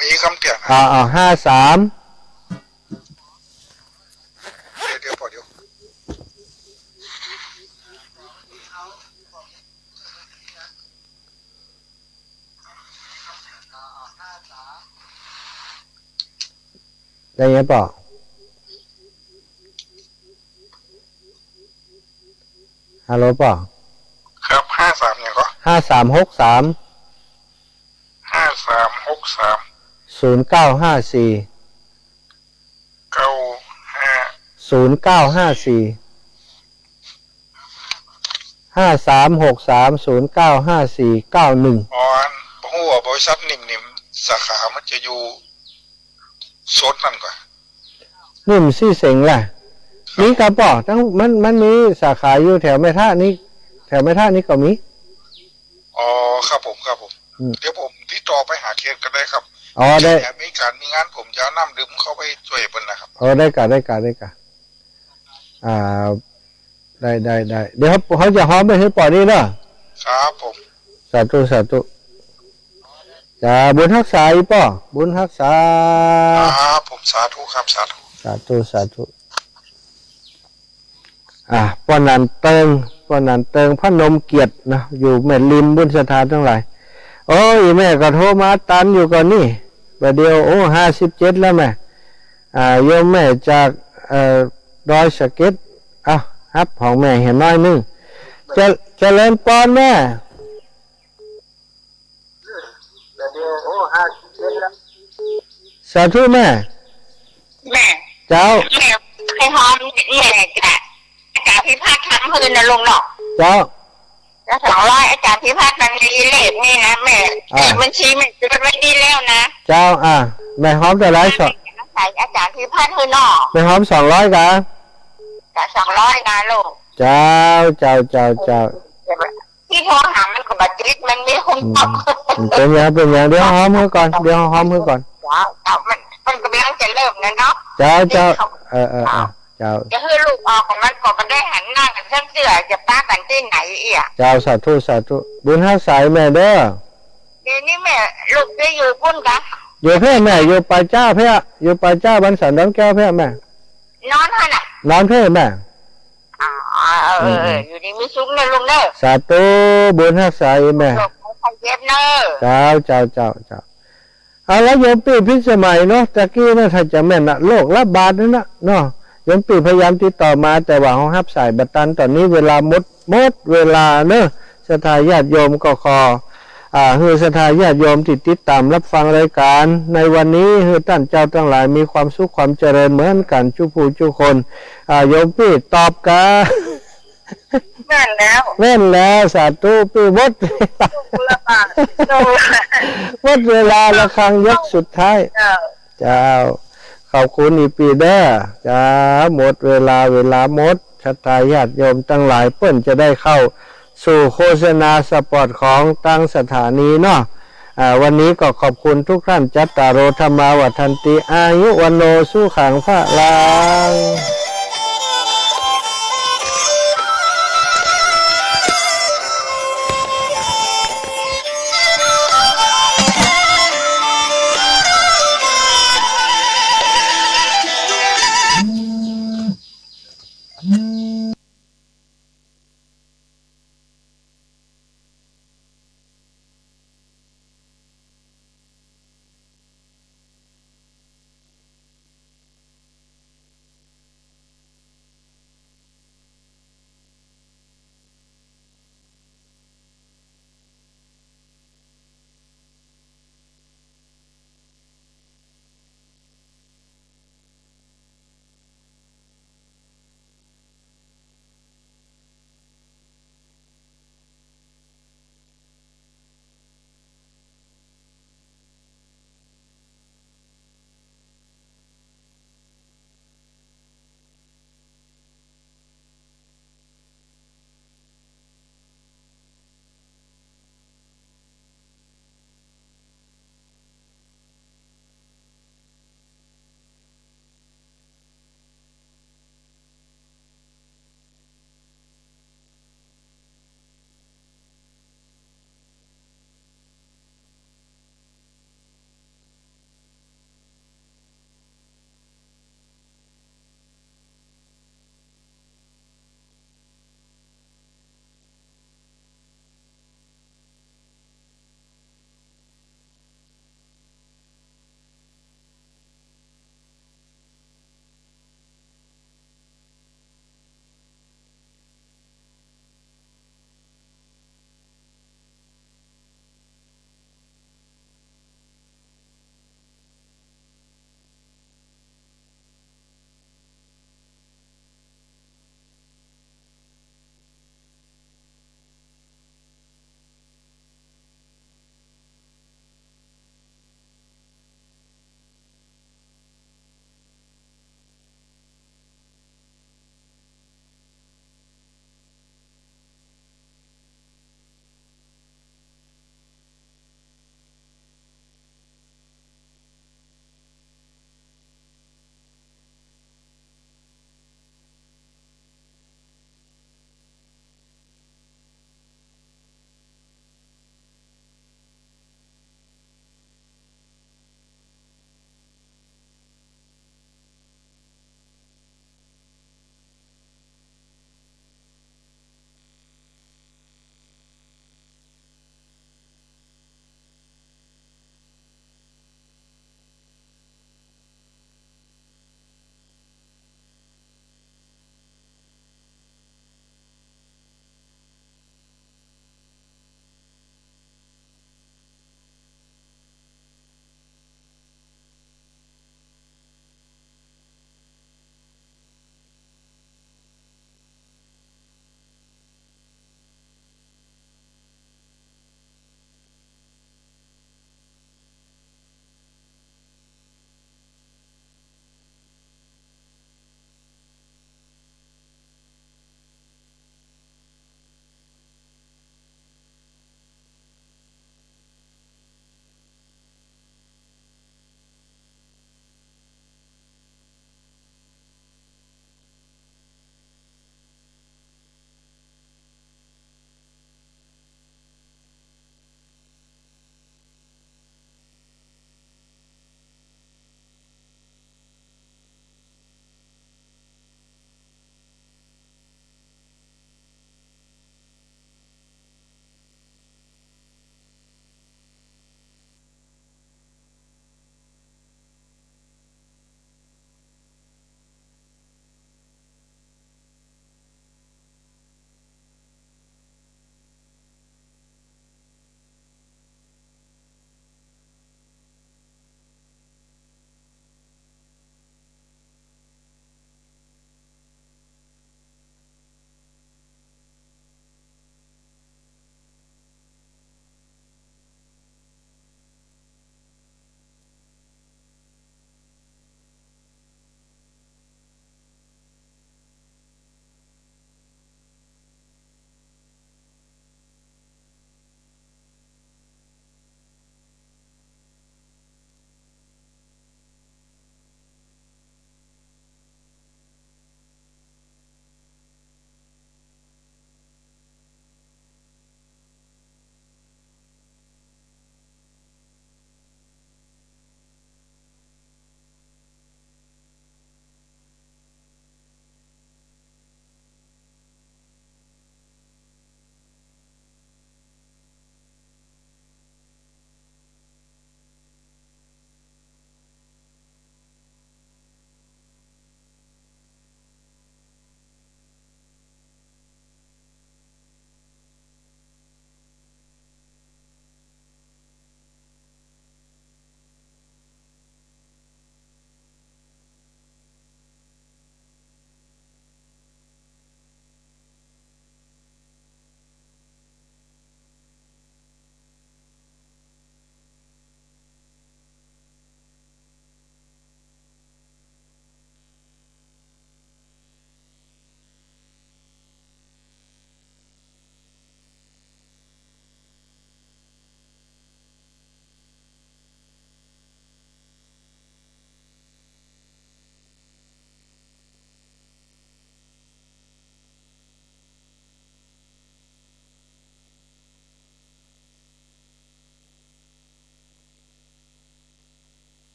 มีคำเตือน53เดี๋ยวป่อเดี๋ยวได้ยังป่อฮัลโหลป่อครับ53เนี่ยก็5363 0954 หัวบริษัทนิ่มสาขามันจะอยู่โซนนั่นก่อนนิ่มซี่เสงแหละนี่กระป๋อทั้งมันมีสาขาอยู่แถวแม่ท่านี่ก็มีครับผมเดี๋ยวผมติดต่อไปหาเคสกันได้ครับได้มีงานผมจะนำดื่มเข้าไปช่วยเพิ่นนะครับได้กะได้เดี๋ยวเขาจะหอมไปให้ปอดนี่เนาะครับผมสาธุจะบุญรักษาอีป่อบุญรักษาผมสาธุครับสาธุป้อนนันเติงพระนมเกียรตินะอยู่แม่ริมบุญสถานทั้งหลายแม่ก็โทรมาตันอยู่ก่อนนี่ประเดี๋ยว57แล้วแม่โยมแม่จากดอยสะเก็ดฮับของแม่เห็นน้อยนึงจะเล่นปอนแม่ สาธุแม่ แม่ เจ้า แม่ให้หอมแม่อาจารย์พิพัฒน์ทำพื้นนะลุงเนาะ เจ้า แล้ว200อาจารย์พิพัฒน์มันมีเลขนี่นะแม่บัญชีแม่จดไว้ดีแล้วนะ เจ้าแม่หอมแต่ไรสอง ใส่อาจารย์พิพัฒน์คือเนาะ แม่หอม200กะ แต่200นะลูก เจ้าที่โทรหามันก็บัตรจิตมันไม่คงตอบ เป็นอย่างเดี๋ยวหอมมือก่อนเดี๋ยวหอมมือก่อน มันกำลังจะเริ่มนะเนาะ เจ้าเจ้าเจ้า จะให้ลูกออกของมันก่อนมันได้หันหน้ากันเสื่อจะป้ากันที่ไหนอีก เจ้าสาธุบุญฮักสายแม่เด้อ เดี๋ยวนี้แม่ลูกจะอยู่พุ่นกัน อยู่เพ่แม่อยู่ป่าเจ้าเพ่อยู่ป่าเจ้าบรรสันดอนแก้วเพ่แม่ นอนท่านอ่ะ นอนเพ่แม่ อยู่ดีไม่ซุกเลยลุงเด้อ สาธุบุญฮักสายแม่ ลูกไม่เย็บเด้อ เจ้าเอาแล้วโยมปีพิสมัยเนาะตะกี้นะถ้าจะแม่นโรคระบาดนั่นนะเนาะโยมปีพยายามติดต่อมาแต่ว่าเขารับสายบัตรตันตอนนี้เวลาหมดเวลาเนาะสถาญาติโยมก็ขอฮือสถาญาติโยมติดตามรับฟังรายการในวันนี้ฮือท่านเจ้าทั้งหลายมีความสุขความเจริญเหมือนกันทุกผู้ทุกคนโยมปีตอบกา แม่นแล้ว แม่นแล้วสาธุปีหมด ละบาท หมดเวลาละครั้งยกสุดท้ายเจ้าขอบคุณอีปีเด้อจ้าหมดเวลาหมดศรัทธาญาติโยมตั้งหลายเปิ้นจะได้เข้าสู่โฆษณาสปอตของตั้งสถานีเนาะวันนี้ก็ขอบคุณทุกท่านจัตตารโอธรรมาวัฏันติอายุวันโนสุขังพระลัง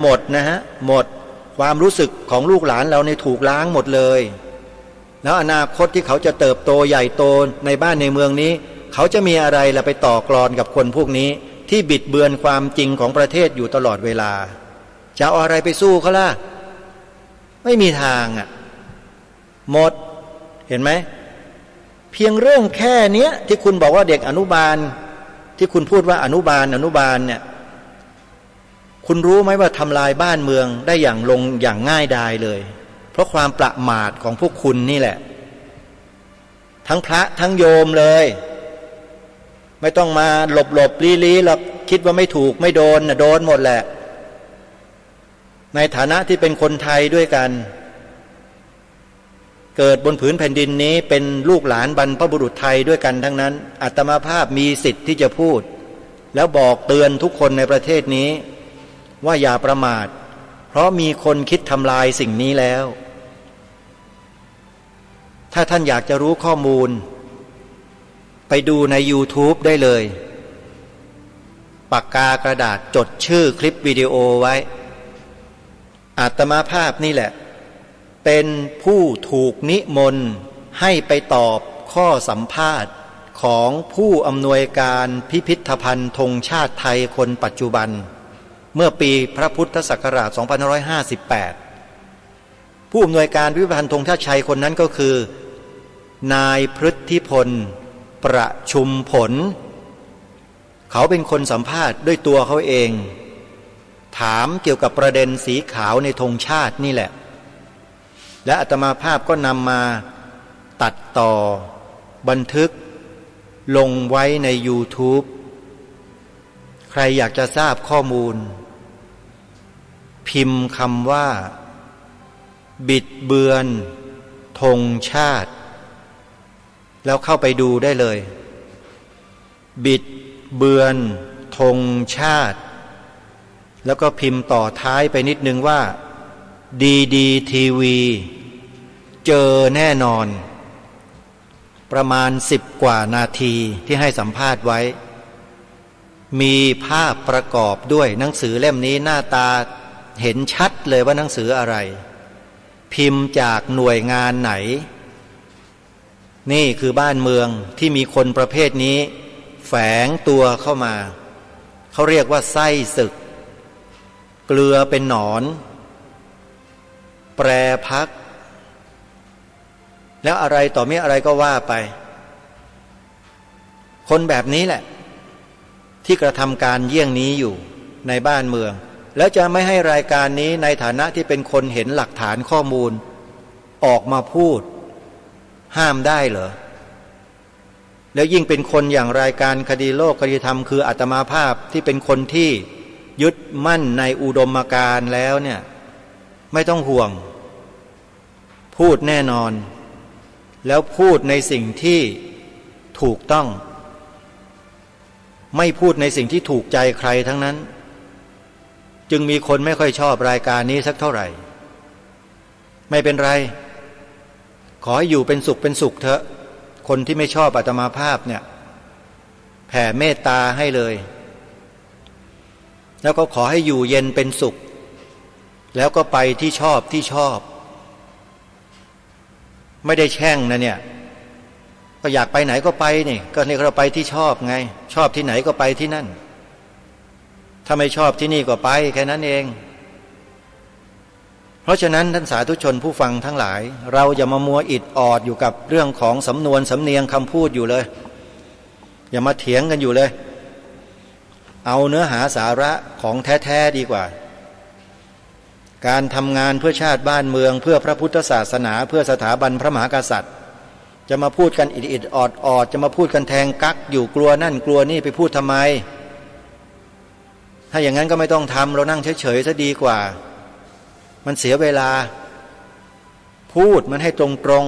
หมดนะฮะหมดความรู้สึกของลูกหลานเราในถูกล้างหมดเลยแล้วอนาคตที่เขาจะเติบโตใหญ่โตในบ้านในเมืองนี้เขาจะมีอะไรล่ะไปต่อกลอนกับคนพวกนี้ที่บิดเบือนความจริงของประเทศอยู่ตลอดเวลาจะเอาอะไรไปสู้เขาล่ะไม่มีทางอ่ะหมดเห็นไหมเพียงเรื่องแค่เนี้ยที่คุณบอกว่าเด็กอนุบาลที่คุณพูดว่าอนุบาลเนี่ยคุณรู้ไหมว่าทำลายบ้านเมืองได้อย่างง่ายดายเลยเพราะความประมาทของพวกคุณนี่แหละทั้งพระทั้งโยมเลยไม่ต้องมาหลบลี้หรอกคิดว่าไม่ถูกไม่โดนนะโดนหมดแหละในฐานะที่เป็นคนไทยด้วยกันเกิดบนผืนแผ่นดินนี้เป็นลูกหลานบรรพบุรุษไทยด้วยกันทั้งนั้นอาตมาภาพมีสิทธิ์ที่จะพูดแล้วบอกเตือนทุกคนในประเทศนี้ว่าอย่าประมาทเพราะมีคนคิดทำลายสิ่งนี้แล้วถ้าท่านอยากจะรู้ข้อมูลไปดูใน YouTube ได้เลยปากกากระดาษจดชื่อคลิปวิดีโอไว้อาตมาภาพนี่แหละเป็นผู้ถูกนิมนต์ให้ไปตอบข้อสัมภาษณ์ของผู้อำนวยการพิพิธภัณฑ์ธงชาติไทยคนปัจจุบันเมื่อปีพระพุทธศักราช 2558 ผู้อำนวยการพิพิธภัณฑ์ธงชาติไทยคนนั้นก็คือนายพฤทธิพลประชุมผลเขาเป็นคนสัมภาษณ์ด้วยตัวเขาเองถามเกี่ยวกับประเด็นสีขาวในธงชาตินี่แหละและอาตมาภาพก็นำมาตัดต่อบันทึกลงไว้ใน YouTube ใครอยากจะทราบข้อมูลพิมพ์คำว่าบิดเบือนธงชาติแล้วเข้าไปดูได้เลยบิดเบือนธงชาติแล้วก็พิมพ์ต่อท้ายไปนิดนึงว่าดีทีวีเจอแน่นอนประมาณ10 กว่านาทีที่ให้สัมภาษณ์ไว้มีภาพประกอบด้วยหนังสือเล่มนี้หน้าตาเห็นชัดเลยว่าหนังสืออะไรพิมพ์จากหน่วยงานไหนนี่คือบ้านเมืองที่มีคนประเภทนี้แฝงตัวเข้ามาเขาเรียกว่าไส้ศึกเกลือเป็นหนอนแปรพักแล้วอะไรต่อไม่อะไรก็ว่าไปคนแบบนี้แหละที่กระทำการเยี่ยงนี้อยู่ในบ้านเมืองแล้วจะไม่ให้รายการนี้ในฐานะที่เป็นคนเห็นหลักฐานข้อมูลออกมาพูดห้ามได้เหรอแล้วยิ่งเป็นคนอย่างรายการคดีโลกคดีธรรมคืออาตมาภาพที่เป็นคนที่ยึดมั่นในอุดมการณ์แล้วเนี่ยไม่ต้องห่วงพูดแน่นอนแล้วพูดในสิ่งที่ถูกต้องไม่พูดในสิ่งที่ถูกใจใครทั้งนั้นจึงมีคนไม่ค่อยชอบรายการนี้สักเท่าไหร่ไม่เป็นไรขอให้อยู่เป็นสุขเถอะคนที่ไม่ชอบอาตมาภาพเนี่ยแผ่เมตตาให้เลยแล้วก็ขอให้อยู่เย็นเป็นสุขแล้วก็ไปที่ชอบไม่ได้แช่งนะเนี่ยก็อยากไปไหนก็ไปนี่ก็นี่เราไปที่ชอบไงชอบที่ไหนก็ไปที่นั่นถ้าไม่ชอบที่นี่ก็ไปแค่นั้นเองเพราะฉะนั้นท่านสาธุชนผู้ฟังทั้งหลายเราอย่ามามัวอิดออดอยู่กับเรื่องของสำนวนสำเนียงคำพูดอยู่เลยอย่ามาเถียงกันอยู่เลยเอาเนื้อหาสาระของแท้ๆดีกว่าการทำงานเพื่อชาติบ้านเมืองเพื่อพระพุทธศาสนาเพื่อสถาบันพระมหากษัตริย์จะมาพูดกันอิดออดจะมาพูดกันแทงกั๊กอยู่กลัวนั่นกลัวนี่ไปพูดทำไมถ้าอย่างนั้นก็ไม่ต้องทำเรานั่งเฉยๆซะดีกว่ามันเสียเวลาพูดมันให้ตรง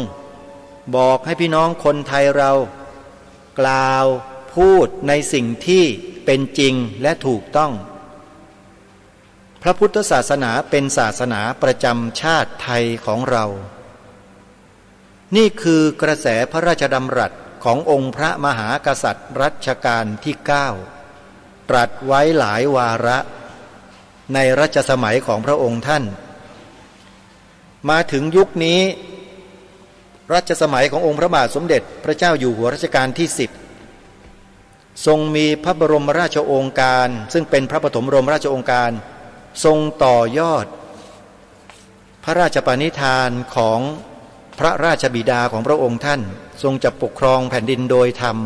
ๆบอกให้พี่น้องคนไทยเรากล่าวพูดในสิ่งที่เป็นจริงและถูกต้องพระพุทธศาสนาเป็นศาสนาประจำชาติไทยของเรานี่คือกระแสพระราชดำรัสขององค์พระมหากษัตริย์รัชกาลที่9ตรัสไว้หลายวาระ ในรัชสมัยของพระองค์ท่านมาถึงยุคนี้รัชสมัยขององค์พระบาทสมเด็จพระเจ้าอยู่หัวรัชกาลที่10ทรงมีพระบรมราชโองการซึ่งเป็นพระปฐมบรมราชโองการทรงต่อยอดพระราชปณิธานของพระราชบิดาของพระองค์ท่านทรงจะปกครองแผ่นดินโดยธรรม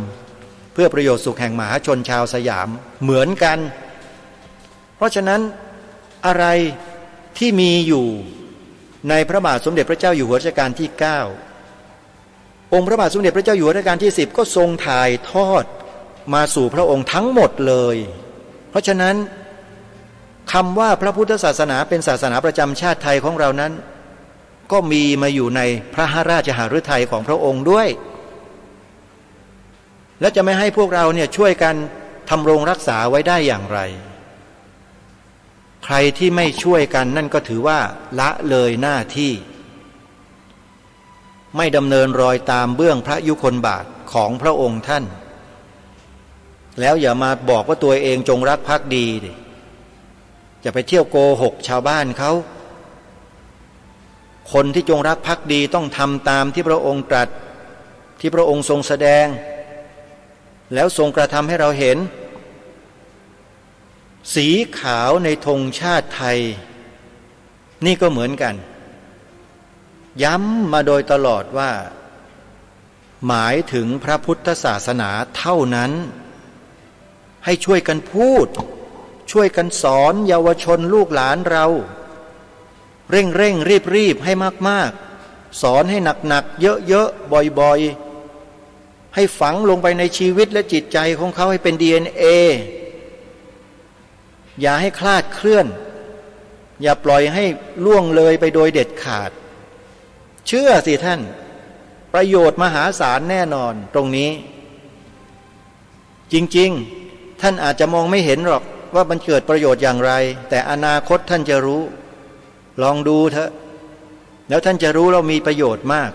เพื่อประโยชน์สุขแห่งมหาชนชาวสยามเหมือนกันเพราะฉะนั้นอะไรที่มีอยู่ในพระบาทสมเด็จพระเจ้าอยู่หัวรัชกาลที่9องค์พระบาทสมเด็จพระเจ้าอยู่หัวรัชกาลที่10ก็ทรงถ่ายทอดมาสู่พระองค์ทั้งหมดเลยเพราะฉะนั้นคำว่าพระพุทธศาสนาเป็นศาสนาประจำชาติไทยของเรานั้นก็มีมาอยู่ในพระราชหฤทัยของพระองค์ด้วยและจะไม่ให้พวกเราเนี่ยช่วยกันทำรงรักษาไว้ได้อย่างไรใครที่ไม่ช่วยกันนั่นก็ถือว่าละเลยหน้าที่ไม่ดำเนินรอยตามเบื้องพระยุคลบาทของพระองค์ท่านแล้วอย่ามาบอกว่าตัวเองจงรักภักดีดิจะไปเที่ยวโกหกชาวบ้านเขาคนที่จงรักภักดีต้องทำตามที่พระองค์ตรัสที่พระองค์ทรงแสดงแล้วทรงกระทำให้เราเห็นสีขาวในธงชาติไทยนี่ก็เหมือนกันย้ำมาโดยตลอดว่าหมายถึงพระพุทธศาสนาเท่านั้นให้ช่วยกันพูดช่วยกันสอนเยาวชนลูกหลานเราเร่งรีบให้มากๆสอนให้หนักๆเยอะๆบ่อยๆให้ฝังลงไปในชีวิตและจิตใจของเขาให้เป็น DNA อย่าให้คลาดเคลื่อนอย่าปล่อยให้ล่วงเลยไปโดยเด็ดขาดเชื่อสิท่านประโยชน์มหาศาลแน่นอนตรงนี้จริงๆท่านอาจจะมองไม่เห็นหรอกว่ามันเกิดประโยชน์อย่างไรแต่อนาคตท่านจะรู้ลองดูเถอะแล้วท่านจะรู้เรามีประโยชน์มาก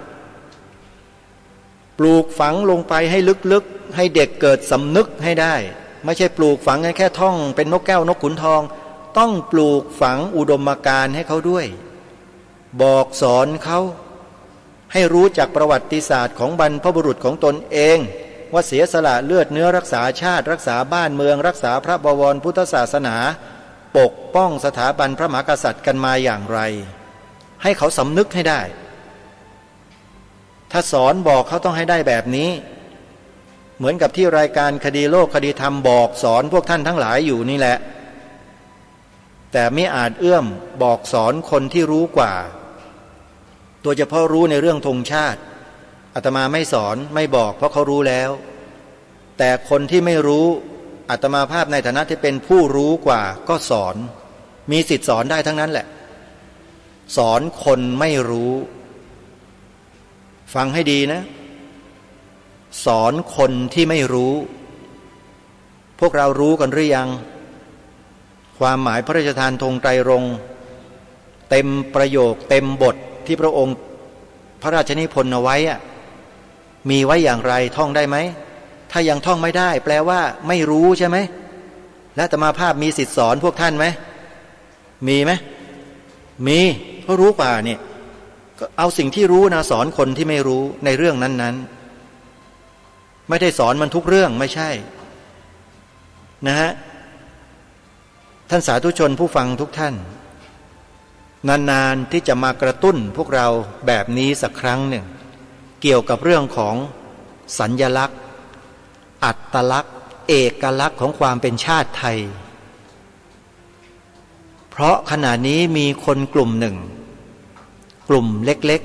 ปลูกฝังลงไปให้ลึกๆให้เด็กเกิดสำนึกให้ได้ไม่ใช่ปลูกฝังแค่ท่องเป็นนกแก้วนกขุนทองต้องปลูกฝังอุดมการณ์ให้เขาด้วยบอกสอนเขาให้รู้จักประวัติศาสตร์ของบรรพบุรุษของตนเองว่าเสียสละเลือดเนื้อรักษาชาติรักษาบ้านเมืองรักษาพระบวรพุทธศาสนาปกป้องสถาบันพระมหากษัตริย์กันมาอย่างไรให้เขาสำนึกให้ได้ถ้าสอนบอกเขาต้องให้ได้แบบนี้เหมือนกับที่รายการคดีโลกคดีธรรมบอกสอนพวกท่านทั้งหลายอยู่นี่แหละแต่ไม่อาจเอื้อมบอกสอนคนที่รู้กว่าโดยเฉพาะรู้ในเรื่องธงชาติอาตมาไม่สอนไม่บอกเพราะเขารู้แล้วแต่คนที่ไม่รู้อาตมาภาพในฐานะที่เป็นผู้รู้กว่าก็สอนมีสิทธิ์สอนได้ทั้งนั้นแหละสอนคนไม่รู้ฟังให้ดีนะสอนคนที่ไม่รู้พวกเรารู้กันหรือยังความหมายพระราชทานธงไตรรงค์เต็มประโยคเต็มบทที่พระองค์พระราชนิพนธ์เอาไว้มีไว้อย่างไรท่องได้ไหมถ้ายังท่องไม่ได้แปลว่าไม่รู้ใช่ไหมและอาตมาภาพมีสิทธิสอนพวกท่านไหมมีไหมมีเพราะรู้กว่าเนี่ยก็เอาสิ่งที่รู้นะสอนคนที่ไม่รู้ในเรื่องนั้นๆไม่ได้สอนมันทุกเรื่องไม่ใช่นะฮะท่านสาธุชนผู้ฟังทุกท่านนานๆที่จะมากระตุ้นพวกเราแบบนี้สักครั้งหนึ่งเกี่ยวกับเรื่องของสัญลักษณ์อัตลักษณ์เอกลักษณ์ของความเป็นชาติไทยเพราะขณะนี้มีคนกลุ่มหนึ่งกลุ่มเล็ก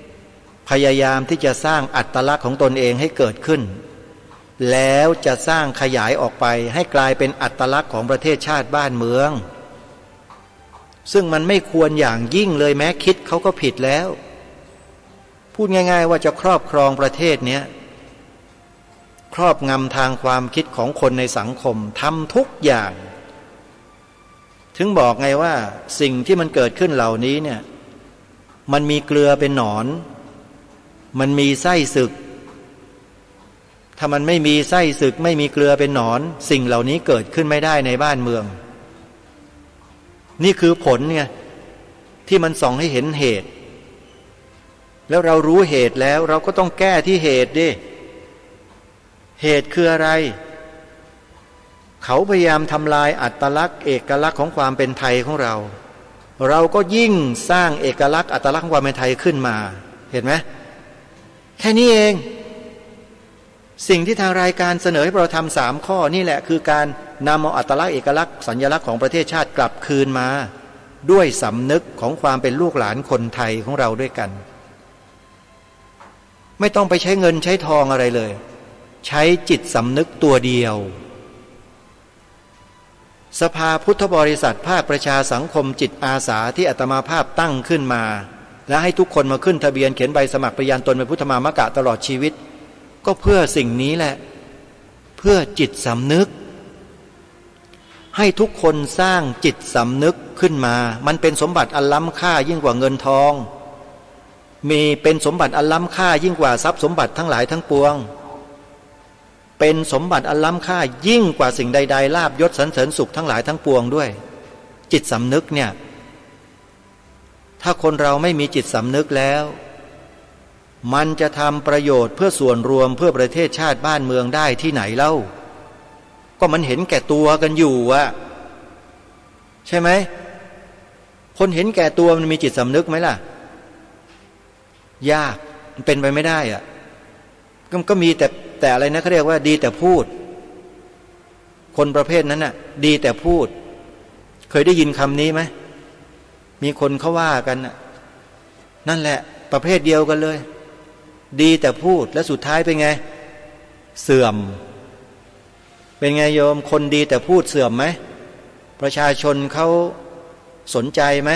ๆพยายามที่จะสร้างอัตลักษณ์ของตนเองให้เกิดขึ้นแล้วจะสร้างขยายออกไปให้กลายเป็นอัตลักษณ์ของประเทศชาติบ้านเมืองซึ่งมันไม่ควรอย่างยิ่งเลยแม้คิดเขาก็ผิดแล้วพูดง่ายๆว่าจะครอบครองประเทศนี้ครอบงำทางความคิดของคนในสังคมทำทุกอย่างถึงบอกไงว่าสิ่งที่มันเกิดขึ้นเหล่านี้เนี่ยมันมีเกลือเป็นหนอนมันมีไส้ศึกถ้ามันไม่มีไส้ศึกไม่มีเกลือเป็นหนอนสิ่งเหล่านี้เกิดขึ้นไม่ได้ในบ้านเมือง นี่คือผลไงที่มันส่องให้เห็นเหตุ แล้วเรารู้เหตุแล้วเราก็ต้องแก้ที่เหตุดิเหตุคืออะไรเขาพยายามทำลายอัตลักษณ์เอกลักษณ์ของความเป็นไทยของเราเราก็ยิ่งสร้างเอกลักษณ์อัตลักษณ์ของความเป็นไทยขึ้นมาเห็นไหมแค่นี้เองสิ่งที่ทางรายการเสนอให้เราทำ3 ข้อนี่แหละคือการนำเอาอัตลักษณ์เอกลักษณ์สัญลักษณ์ของประเทศชาติกลับคืนมาด้วยสำนึกของความเป็นลูกหลานคนไทยของเราด้วยกันไม่ต้องไปใช้เงินใช้ทองอะไรเลยใช้จิตสำนึกตัวเดียวสภาพุทธบริษัทภาคประชาสังคมจิตอาสาที่อาตมาภาพตั้งขึ้นมาและให้ทุกคนมาขึ้นทะเบียนเขียนใบสมัครประยานตนเป็นพุทธมามกะตลอดชีวิตก็เพื่อสิ่งนี้แหละเพื่อจิตสำนึกให้ทุกคนสร้างจิตสำนึกขึ้นมามันเป็นสมบัติอันล้ำค่ายิ่งกว่าเงินทองมีเป็นสมบัติอันล้ำค่ายิ่งกว่าทรัพย์สมบัติทั้งหลายทั้งปวงเป็นสมบัติอันล้ำค่ายิ่งกว่าสิ่งใดๆลาภยศสรรเสริญสุขทั้งหลายทั้งปวงด้วยจิตสำนึกเนี่ยถ้าคนเราไม่มีจิตสำนึกแล้วมันจะทำประโยชน์เพื่อส่วนรวมเพื่อประเทศชาติบ้านเมืองได้ที่ไหนเล่าก็มันเห็นแก่ตัวกันอยู่อะใช่ไหมคนเห็นแก่ตัวมันมีจิตสำนึกไหมล่ะยากมันเป็นไปไม่ได้อะก็มีแต่อะไรนะเขาเรียกว่าดีแต่พูดคนประเภทนั้นน่ะดีแต่พูดเคยได้ยินคำนี้ไหมมีคนเขาว่ากันน่ะนั่นแหละประเภทเดียวกันเลยดีแต่พูดแล้วสุดท้ายเป็นไงเสื่อมเป็นไงโยมคนดีแต่พูดเสื่อมไหมประชาชนเขาสนใจไหม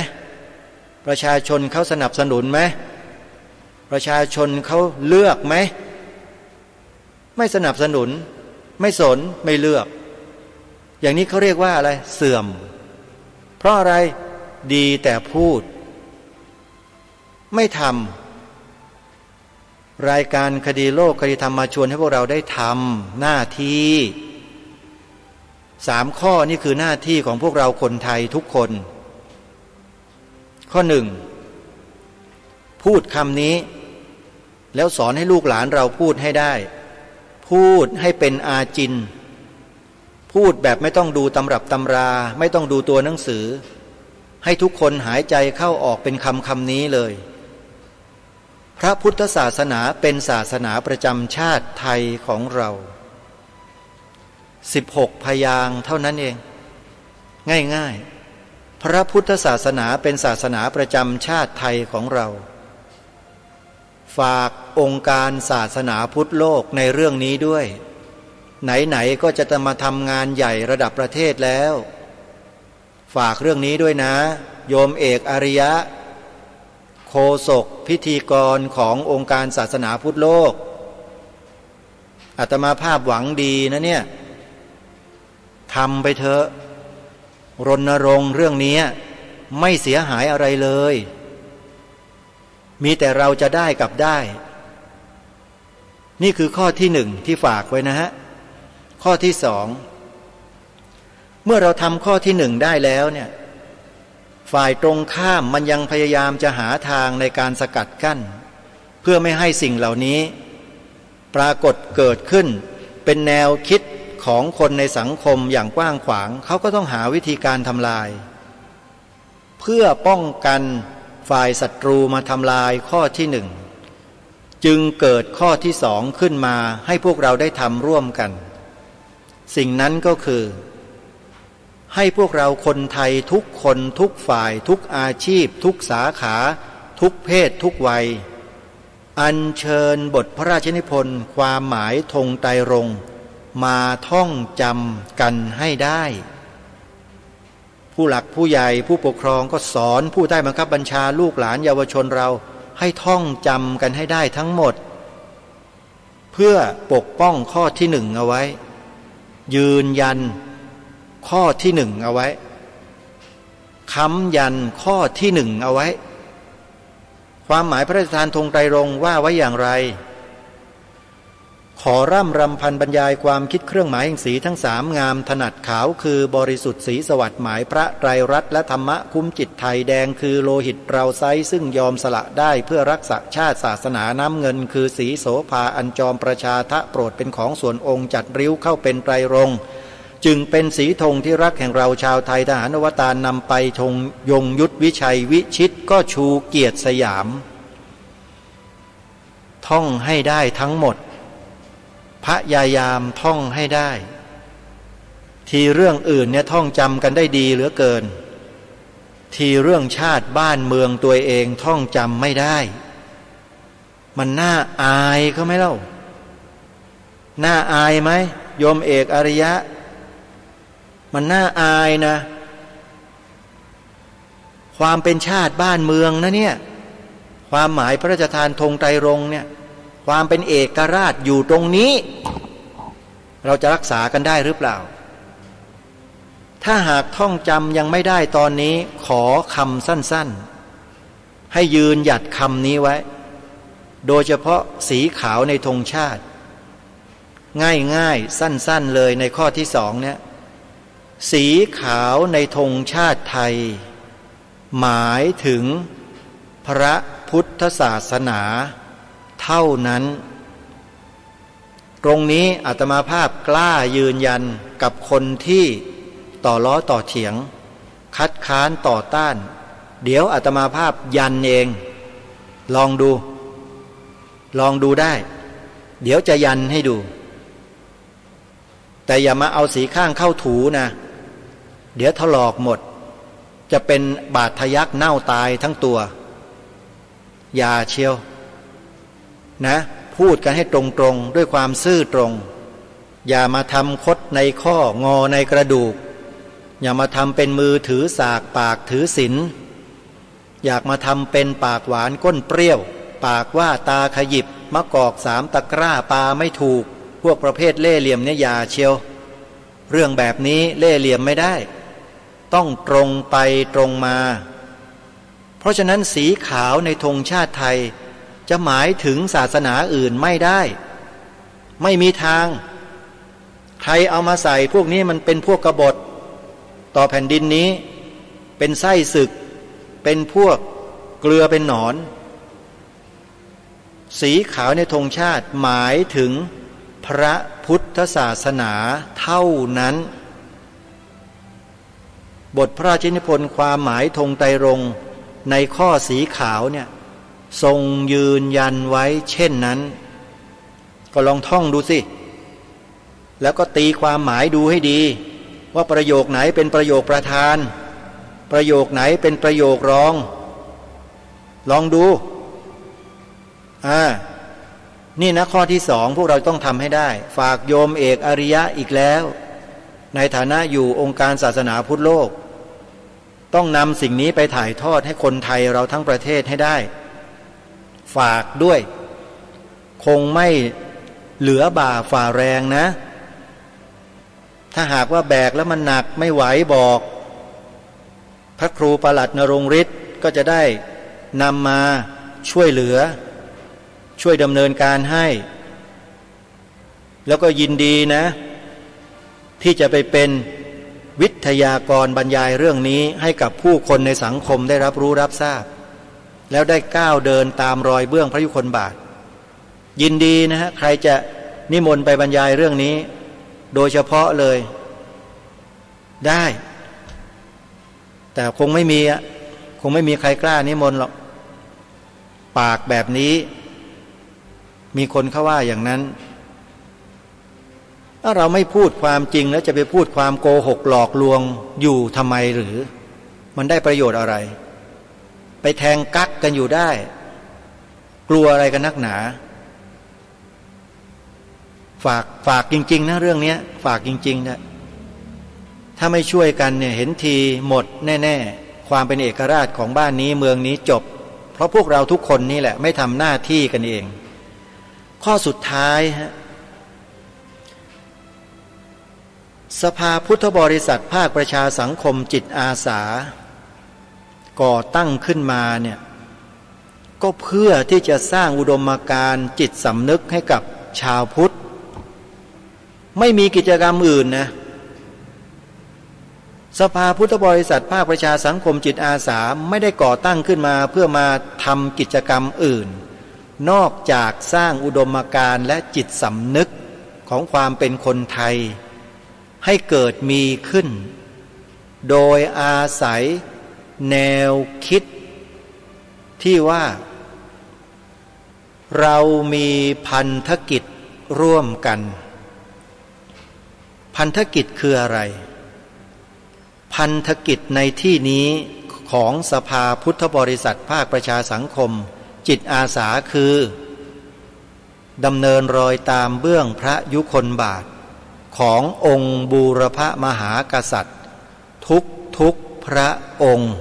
ประชาชนเขาสนับสนุนไหมประชาชนเขาเลือกไหมไม่สนับสนุนไม่สนไม่เลือกอย่างนี้เขาเรียกว่าอะไรเสื่อมเพราะอะไรดีแต่พูดไม่ทำรายการคดีโลกคดีธรรมมาชวนให้พวกเราได้ทำหน้าที่3 ข้อนี่คือหน้าที่ของพวกเราคนไทยทุกคนข้อ 1พูดคำนี้แล้วสอนให้ลูกหลานเราพูดให้ได้พูดให้เป็นอาจินพูดแบบไม่ต้องดูตำรับตำราไม่ต้องดูตัวหนังสือให้ทุกคนหายใจเข้าออกเป็นคำนี้เลยพระพุทธศาสนาเป็นศาสนาประจำชาติไทยของเรา16 พยางค์เท่านั้นเองง่ายๆพระพุทธศาสนาเป็นศาสนาประจำชาติไทยของเราฝากองค์การศาสนาพุทธโลกในเรื่องนี้ด้วยไหนๆก็จะมาทำงานใหญ่ระดับประเทศแล้วฝากเรื่องนี้ด้วยนะโยมเอกอริยะโฆษกพิธีกรขององค์การศาสนาพุทธโลกอาตมาภาพหวังดีนะเนี่ยทำไปเถอะรณรงค์เรื่องนี้ไม่เสียหายอะไรเลยมีแต่เราจะได้กับได้นี่คือข้อที่1ที่ฝากไว้นะฮะข้อที่2เมื่อเราทำข้อที่1ได้แล้วเนี่ยฝ่ายตรงข้ามมันยังพยายามจะหาทางในการสกัดกั้นเพื่อไม่ให้สิ่งเหล่านี้ปรากฏเกิดขึ้นเป็นแนวคิดของคนในสังคมอย่างกว้างขวางเขาก็ต้องหาวิธีการทำลายเพื่อป้องกันฝ่ายศัตรูมาทำลายข้อที่1จึงเกิดข้อที่2ขึ้นมาให้พวกเราได้ทำร่วมกันสิ่งนั้นก็คือให้พวกเราคนไทยทุกคนทุกฝ่ายทุกอาชีพทุกสาขาทุกเพศทุกวัยอัญเชิญบทพระราชนิพนธ์ความหมายธงไตรรงค์มาท่องจำกันให้ได้ผู้หลักผู้ใหญ่ผู้ปกครองก็สอนผู้ใต้บังคับบัญชาลูกหลานเยาวชนเราให้ท่องจำกันให้ได้ทั้งหมดเพื่อปกป้องข้อที่1เอาไว้ยืนยันข้อที่1เอาไว้ค้ำยันข้อที่1เอาไว้ความหมายพระราชทานธงไตรรงค์ว่าไว้อย่างไร ขอร่ำรำพันบรรยายความคิดเครื่องหมายแห่งสีทั้งสามงามถนัดขาวคือบริสุทธิ์สีสวัสดิ์หมายพระไตรรัตน์และธรรมะคุ้มจิตไทยแดงคือโลหิตเราไซซึ่งยอมสละได้เพื่อรักษาชาติศาสนาน้ำเงินคือสีโสภาอันจอมประชาทะโปรดเป็นของส่วนองค์จัดริ้วเข้าเป็นไตรรงค์จึงเป็นสีธงที่รักแห่งเราชาวไทยทหารอวตารนำไปธงยงยุทธวิชัยวิชิตก็ชูเกียรติสยามท่องให้ได้ทั้งหมดพยายามท่องให้ได้ทีเรื่องอื่นเนี่ยท่องจำกันได้ดีเหลือเกินทีเรื่องชาติบ้านเมืองตัวเองท่องจำไม่ได้มันน่าอายเขาไหมเล่าน่าอายไหมโยมเอกอริยะมันน่าอายนะความเป็นชาติบ้านเมืองนะเนี่ยความหมายพระราชทานธงไตรรงค์เนี่ยความเป็นเอกราชอยู่ตรงนี้เราจะรักษากันได้หรือเปล่าถ้าหากท่องจำยังไม่ได้ตอนนี้ขอคำสั้นๆให้ยืนหยัดคำนี้ไว้โดยเฉพาะสีขาวในธงชาติง่ายๆสั้นๆเลยในข้อที่สองเนี่ยสีขาวในธงชาติไทยหมายถึงพระพุทธศาสนาเท่านั้นตรงนี้อาตมาภาพกล้ายืนยันกับคนที่ต่อล้อต่อเถียงคัดค้านต่อต้านเดี๋ยวอาตมาภาพยันเองลองดูได้เดี๋ยวจะยันให้ดูแต่อย่ามาเอาสีข้างเข้าถูนะเดี๋ยวถลอกหมดจะเป็นบาดทะยักเน่าตายทั้งตัวอย่าเชียวนะพูดกันให้ตรงๆด้วยความซื่อตรงอย่ามาทำคดในข้องอในกระดูกอย่ามาทำเป็นมือถือสากปากถือศีลอยากมาทำเป็นปากหวานก้นเปรี้ยวปากว่าตาขยิบมะกอกสามตะกร้าปาไม่ถูกพวกประเภทเล่ห์เหลี่ยมเนี่ยอย่าเชียวเรื่องแบบนี้เล่ห์เหลี่ยมไม่ได้ต้องตรงไปตรงมาเพราะฉะนั้นสีขาวในธงชาติไทยจะหมายถึงศาสนาอื่นไม่ได้ไม่มีทางใครเอามาใส่พวกนี้มันเป็นพวกกบฏต่อแผ่นดินนี้เป็นไส้ศึกเป็นพวกเกลือเป็นหนอนสีขาวในธงชาติหมายถึงพระพุทธศาสนาเท่านั้นบทพระราชนิพนธ์ความหมายธงไตรรงค์ในข้อสีขาวเนี่ยทรงยืนยันไว้เช่นนั้นก็ลองท่องดูสิแล้วก็ตีความหมายดูให้ดีว่าประโยคไหนเป็นประโยคประธานประโยคไหนเป็นประโยครองลองดูนี่นะข้อที่สองพวกเราต้องทำให้ได้ฝากโยมเอกอริยะอีกแล้วในฐานะอยู่องค์การศาสนาพุทธโลกต้องนำสิ่งนี้ไปถ่ายทอดให้คนไทยเราทั้งประเทศให้ได้ฝากด้วยคงไม่เหลือบ่าฝ่าแรงนะถ้าหากว่าแบกแล้วมันหนักไม่ไหวบอกพระครูประหลัดนรงฤทธิ์ก็จะได้นำมาช่วยเหลือช่วยดำเนินการให้แล้วก็ยินดีนะที่จะไปเป็นวิทยากรบรรยายเรื่องนี้ให้กับผู้คนในสังคมได้รับรู้รับทราบแล้วได้ก้าวเดินตามรอยเบื้องพระยุคลบาทยินดีนะฮะใครจะนิมนต์ไปบรรยายเรื่องนี้โดยเฉพาะเลยได้แต่คงไม่มีใครกล้านิมนต์หรอกปากแบบนี้มีคนเขาว่าอย่างนั้นถ้าเราไม่พูดความจริงแล้วจะไปพูดความโกหกหลอกลวงอยู่ทำไมหรือมันได้ประโยชน์อะไรไปแทงกั๊กกันอยู่ได้กลัวอะไรกันนักหนาฝากจริงๆนะเรื่องนี้ฝากจริงๆนะถ้าไม่ช่วยกันเนี่ยเห็นทีหมดแน่ๆความเป็นเอกราชของบ้านนี้เมืองนี้จบเพราะพวกเราทุกคนนี่แหละไม่ทำหน้าที่กันเองข้อสุดท้ายฮะสภาพุทธบริษัทภาคประชาสังคมจิตอาสาก่อตั้งขึ้นมาเนี่ยก็เพื่อที่จะสร้างอุดมการณ์จิตสำนึกให้กับชาวพุทธ ไม่มีกิจกรรมอื่นนะสภาพุทธบริษัทภาคประชาสังคมจิตอาสาไม่ได้ก่อตั้งขึ้นมาเพื่อมาทำกิจกรรมอื่นนอกจากสร้างอุดมการณ์และจิตสำนึกของความเป็นคนไทยให้เกิดมีขึ้นโดยอาศัยแนวคิดที่ว่าเรามีพันธกิจร่วมกันพันธกิจคืออะไรพันธกิจในที่นี้ของสภาพุทธบริษัทภาคประชาสังคมจิตอาสาคือดำเนินรอยตามเบื้องพระยุคลบาทขององค์บูรพมหากษัตริย์ทุกพระองค์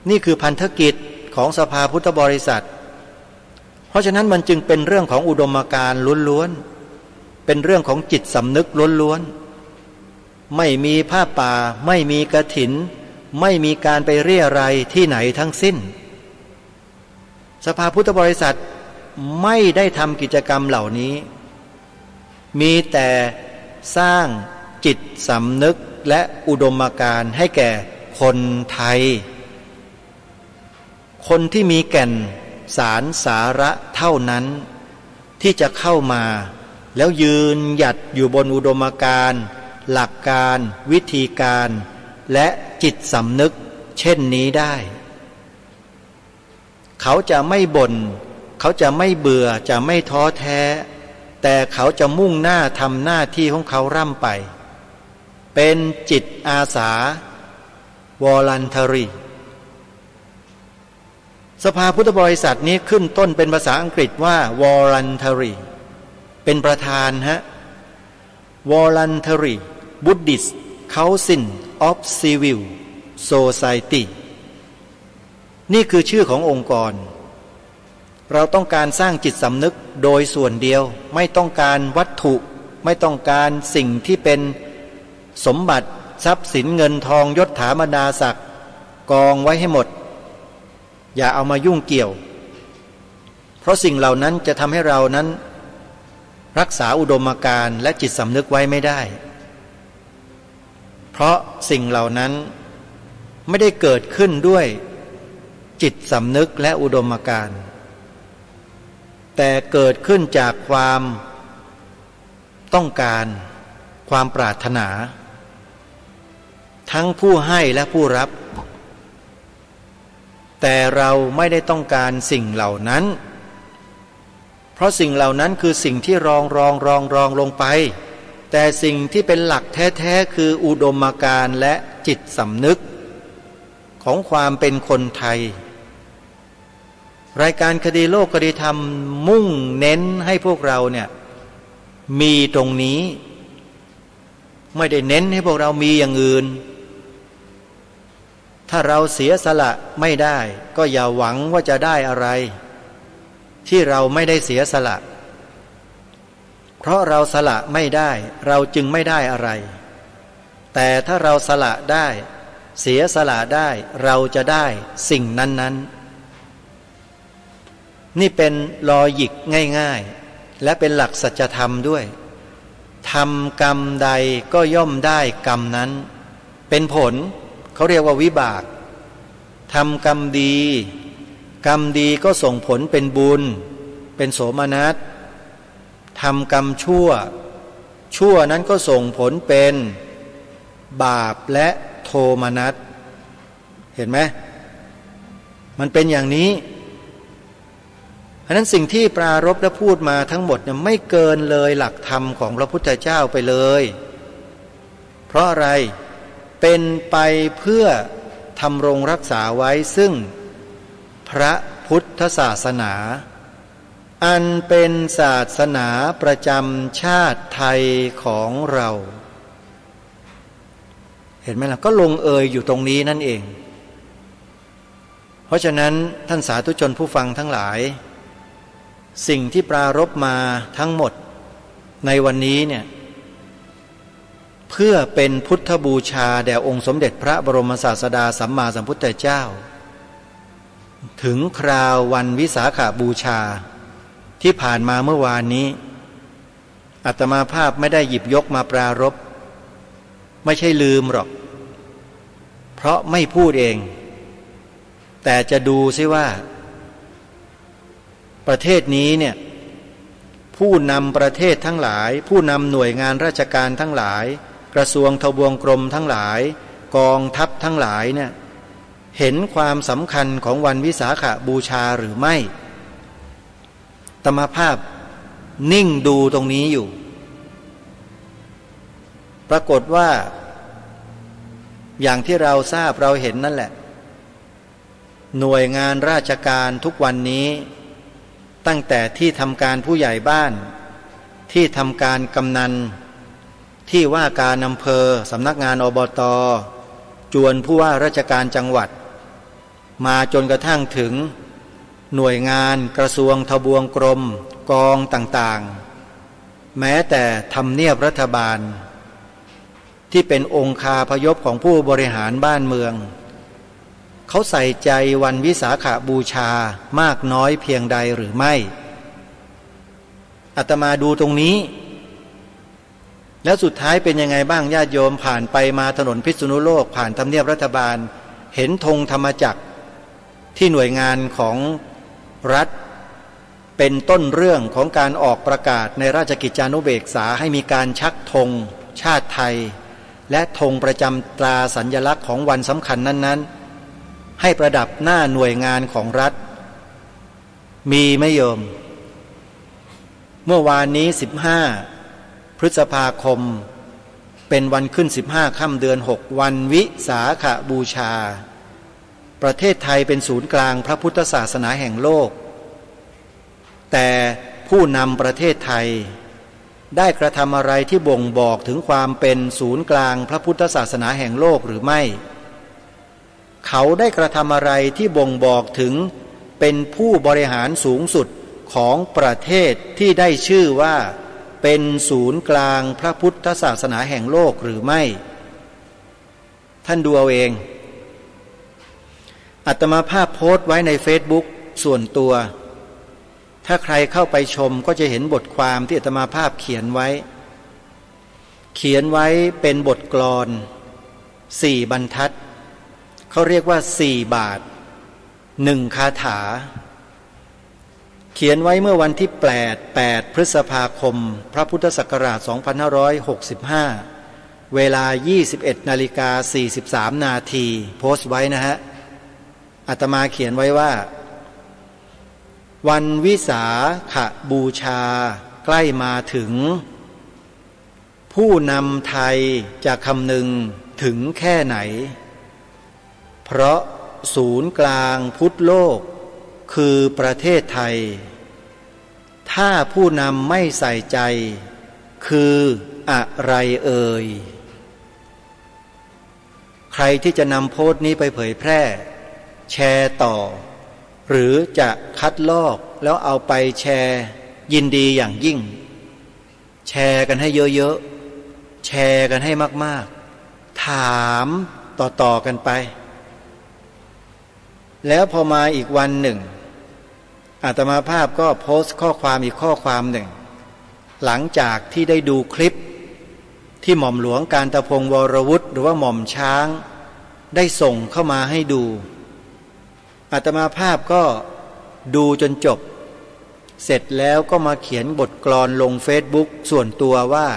นี่คือพันธกิจของสภาพุทธบริษัทเพราะฉะนั้นมันจึงเป็นเรื่องของอุดมการณ์ล้วนๆเป็นเรื่องของจิตสำนึกล้วนๆไม่มีผ้าป่าไม่มีกฐินไม่มีการไปเรี่ยไรที่ไหนทั้งสิ้นสภาพุทธบริษัทไม่ได้ทำกิจกรรมเหล่านี้มีแต่สร้างจิตสำนึกและอุดมการณ์ให้แก่คนไทยคนที่มีแก่นสารสาระเท่านั้นที่จะเข้ามาแล้วยืนหยัดอยู่บนอุดมการณ์หลักการวิธีการและจิตสำนึกเช่นนี้ได้เขาจะไม่บ่นเขาจะไม่เบื่อจะไม่ท้อแท้แต่เขาจะมุ่งหน้าทำหน้าที่ของเขาร่ำไปเป็นจิตอาสา voluntary สภาพุทธบริษัทนี้ขึ้นต้นเป็นภาษาอังกฤษว่า voluntary เป็นประธานvoluntary Buddhist Council of Civil Society นี่คือชื่อขององค์กรเราต้องการสร้างจิตสำนึกโดยส่วนเดียวไม่ต้องการวัตถุไม่ต้องการสิ่งที่เป็นสมบัติทรัพย์สินเงินทองยศถาบรรดาศักดิ์กองไว้ให้หมดอย่าเอามายุ่งเกี่ยวเพราะสิ่งเหล่านั้นจะทำให้เรานั้นรักษาอุดมการณ์และจิตสำนึกไว้ไม่ได้เพราะสิ่งเหล่านั้นไม่ได้เกิดขึ้นด้วยจิตสำนึกและอุดมการณ์แต่เกิดขึ้นจากความต้องการความปรารถนาทั้งผู้ให้และผู้รับแต่เราไม่ได้ต้องการสิ่งเหล่านั้นเพราะสิ่งเหล่านั้นคือสิ่งที่รองลงไปแต่สิ่งที่เป็นหลักแท้ๆคืออุดมการณ์และจิตสำนึกของความเป็นคนไทยรายการคดีโลกคดีธรรมมุ่งเน้นให้พวกเราเนี่ยมีตรงนี้ไม่ได้เน้นให้พวกเรามีอย่างอื่นถ้าเราเสียสละไม่ได้ก็อย่าหวังว่าจะได้อะไรที่เราไม่ได้เสียสละเพราะเราสละไม่ได้เราจึงไม่ได้อะไรแต่ถ้าเราสละได้เสียสละได้เราจะได้สิ่งนั้นๆนี่เป็นลอญิกง่ายๆและเป็นหลักสัจธรรมด้วยทำกรรมใดก็ย่อมได้กรรมนั้นเป็นผลเขาเรียกว่าวิบากทำกรรมดีกรรมดีก็ส่งผลเป็นบุญเป็นโสมนัสทำกรรมชั่วนั้นก็ส่งผลเป็นบาปและโทมนัสเห็นไหมมันเป็นอย่างนี้เพราะนั้นสิ่งที่ปรารภและพูดมาทั้งหมดเนี่ยไม่เกินเลยหลักธรรมของพระพุทธเจ้าไปเลยเพราะอะไรเป็นไปเพื่อทำรงรักษาไว้ซึ่งพระพุทธศาสนาอันเป็นศาสนาประจำชาติไทยของเราเห็นไหมล่ะก็ลงเอยอยู่ตรงนี้นั่นเองเพราะฉะนั้นท่านสาธุชนผู้ฟังทั้งหลายสิ่งที่ปรารภมาทั้งหมดในวันนี้เนี่ยเพื่อเป็นพุทธบูชาแด่องค์สมเด็จพระบรมศาสดาสัมมาสัมพุทธเจ้าถึงคราว วันวิสาขบูชาที่ผ่านมาเมื่อวานนี้ อาตมาภาพไม่ได้หยิบยกมาปรารภไม่ใช่ลืมหรอกเพราะไม่พูดเองแต่จะดูซิว่าประเทศนี้เนี่ยผู้นำประเทศทั้งหลายผู้นำหน่วยงานราชการทั้งหลายกระทรวงทบวงกรมทั้งหลายกองทัพทั้งหลายเนี่ยเห็นความสำคัญของวันวิสาขบูชาหรือไม่อาตมาภาพนิ่งดูตรงนี้อยู่ปรากฏว่าอย่างที่เราทราบเราเห็นนั่นแหละหน่วยงานราชการทุกวันนี้ตั้งแต่ที่ทำการผู้ใหญ่บ้านที่ทำการกำนันที่ว่าการอำเภอสำนักงานอบต.จวนผู้ว่าราชการจังหวัดมาจนกระทั่งถึงหน่วยงานกระทรวงทบวงกรมกองต่างๆแม้แต่ทำเนียบรัฐบาลที่เป็นองค์คาพยพของผู้บริหารบ้านเมืองเขาใส่ใจวันวิสาขบูชามากน้อยเพียงใดหรือไม่อาตมาดูตรงนี้แล้วสุดท้ายเป็นยังไงบ้างญาติโยมผ่านไปมาถนนพิษณุโลกผ่านทำเนียบรัฐบาลเห็นธงธรรมจักรที่หน่วยงานของรัฐเป็นต้นเรื่องของการออกประกาศในราชกิจจานุเบกษาให้มีการชักธงชาติไทยและธงประจำตราสัญลักษณ์ของวันสำคัญนั้นๆให้ประดับหน้าหน่วยงานของรัฐมีไหมโยมเมื่อวานนี้15 พฤษภาคมเป็นวันขึ้น15 ค่ำเดือน 6วันวิสาขบูชาประเทศไทยเป็นศูนย์กลางพระพุทธศาสนาแห่งโลกแต่ผู้นำประเทศไทยได้กระทำอะไรที่บ่งบอกถึงความเป็นศูนย์กลางพระพุทธศาสนาแห่งโลกหรือไม่เขาได้กระทำอะไรที่บ่งบอกถึงเป็นผู้บริหารสูงสุดของประเทศที่ได้ชื่อว่าเป็นศูนย์กลางพระพุทธศาสนาแห่งโลกหรือไม่ท่านดูเอาเองอาตมาภาพโพสต์ไว้ใน Facebook ส่วนตัวถ้าใครเข้าไปชมก็จะเห็นบทความที่อาตมาภาพเขียนไว้เป็นบทกลอน4 บรรทัดเขาเรียกว่า4 บาท1 คาถาเขียนไว้เมื่อวันที่8 พฤษภาคมพระพุทธศักราช 2565 เวลา 21:43 นาทีโพสต์ไว้นะฮะอาตมาเขียนไว้ว่าวันวิสาขบูชาใกล้มาถึงผู้นำไทยจะคำนึงถึงแค่ไหนเพราะศูนย์กลางพุทธโลกคือประเทศไทยถ้าผู้นำไม่ใส่ใจคืออะไรเอ่ยใครที่จะนำโพสต์นี้ไปเผยแพร่แชร์ต่อหรือจะคัดลอกแล้วเอาไปแชร์ยินดีอย่างยิ่งแชร์กันให้เยอะๆแชร์กันให้มากๆถามต่อๆกันไปแล้วพอมาอีกวันหนึ่งอาตมาภาพก็โพสต์ข้อความอีกข้อความหนึ่งหลังจากที่ได้ดูคลิปที่หม่อมหลวงกาญจพงศ์วรวุฒิหรือว่าหม่อมช้างได้ส่งเข้ามาให้ดูอาตมาภาพก็ดูจนจบเสร็จแล้วก็มาเขียนบทกลอนลงเฟซบุ๊กส่วนตัวว่า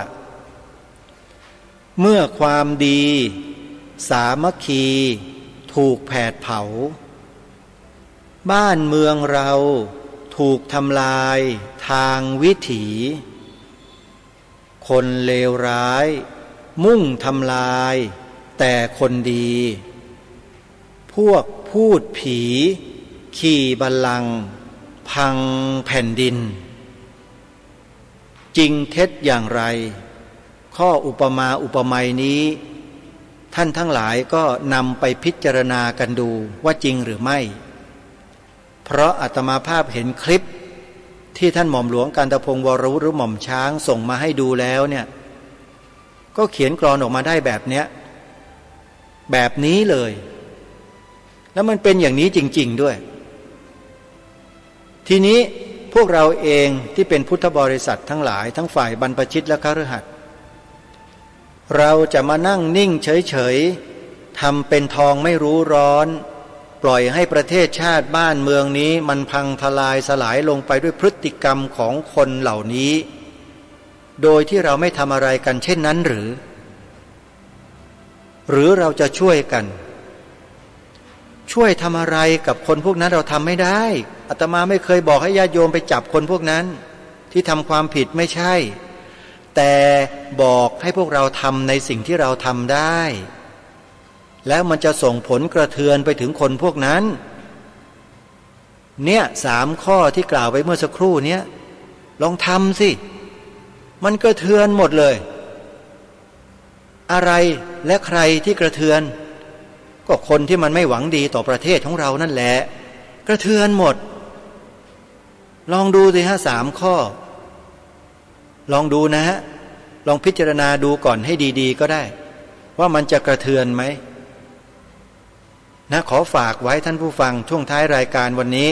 เมื่อความดีสามัคคีถูกแผดเผาบ้านเมืองเราถูกทำลายทางวิถีคนเลวร้ายมุ่งทำลายแต่คนดีพวกพูดผีขี่บัลลังก์พังแผ่นดินจริงเท็จอย่างไรข้ออุปมาอุปไมยนี้ท่านทั้งหลายก็นำไปพิจารณากันดูว่าจริงหรือไม่เพราะอาตมาภาพเห็นคลิปที่ท่านหม่อมหลวงกาญจพงศ์วรวุฒิหรือหม่อมช้างส่งมาให้ดูแล้วเนี่ยก็เขียนกลอนออกมาได้แบบเนี้ยแบบนี้เลยแล้วมันเป็นอย่างนี้จริงๆด้วยทีนี้พ พวกเราเองที่เป็นพุทธบริษัททั้งหลายทั้งฝ่ายบรรพชิตและคฤหัสถ์เราจะมานั่งนิ่งเฉยๆทำเป็นทองไม่รู้ร้อนปล่อยให้ประเทศชาติบ้านเมืองนี้มันพังทลายสลายลงไปด้วยพฤติกรรมของคนเหล่านี้โดยที่เราไม่ทำอะไรกันเช่นนั้นหรือเราจะช่วยกันช่วยทำอะไรกับคนพวกนั้นเราทำไม่ได้อาตมาไม่เคยบอกให้ญาติโยมไปจับคนพวกนั้นที่ทำความผิดไม่ใช่แต่บอกให้พวกเราทำในสิ่งที่เราทำได้แล้วมันจะส่งผลกระเทือนไปถึงคนพวกนั้นเนี่ย3 ข้อที่กล่าวไปเมื่อสักครู่เนี้ยลองทำสิมันกระเทือนหมดเลยอะไรและใครที่กระเทือนก็คนที่มันไม่หวังดีต่อประเทศของเรานั่นแหละกระเทือนหมดลองดูสิฮะ3 ข้อลองดูนะฮะลองพิจารณาดูก่อนให้ดีๆก็ได้ว่ามันจะกระเทือนไหมนะขอฝากไว้ท่านผู้ฟังช่วงท้ายรายการวันนี้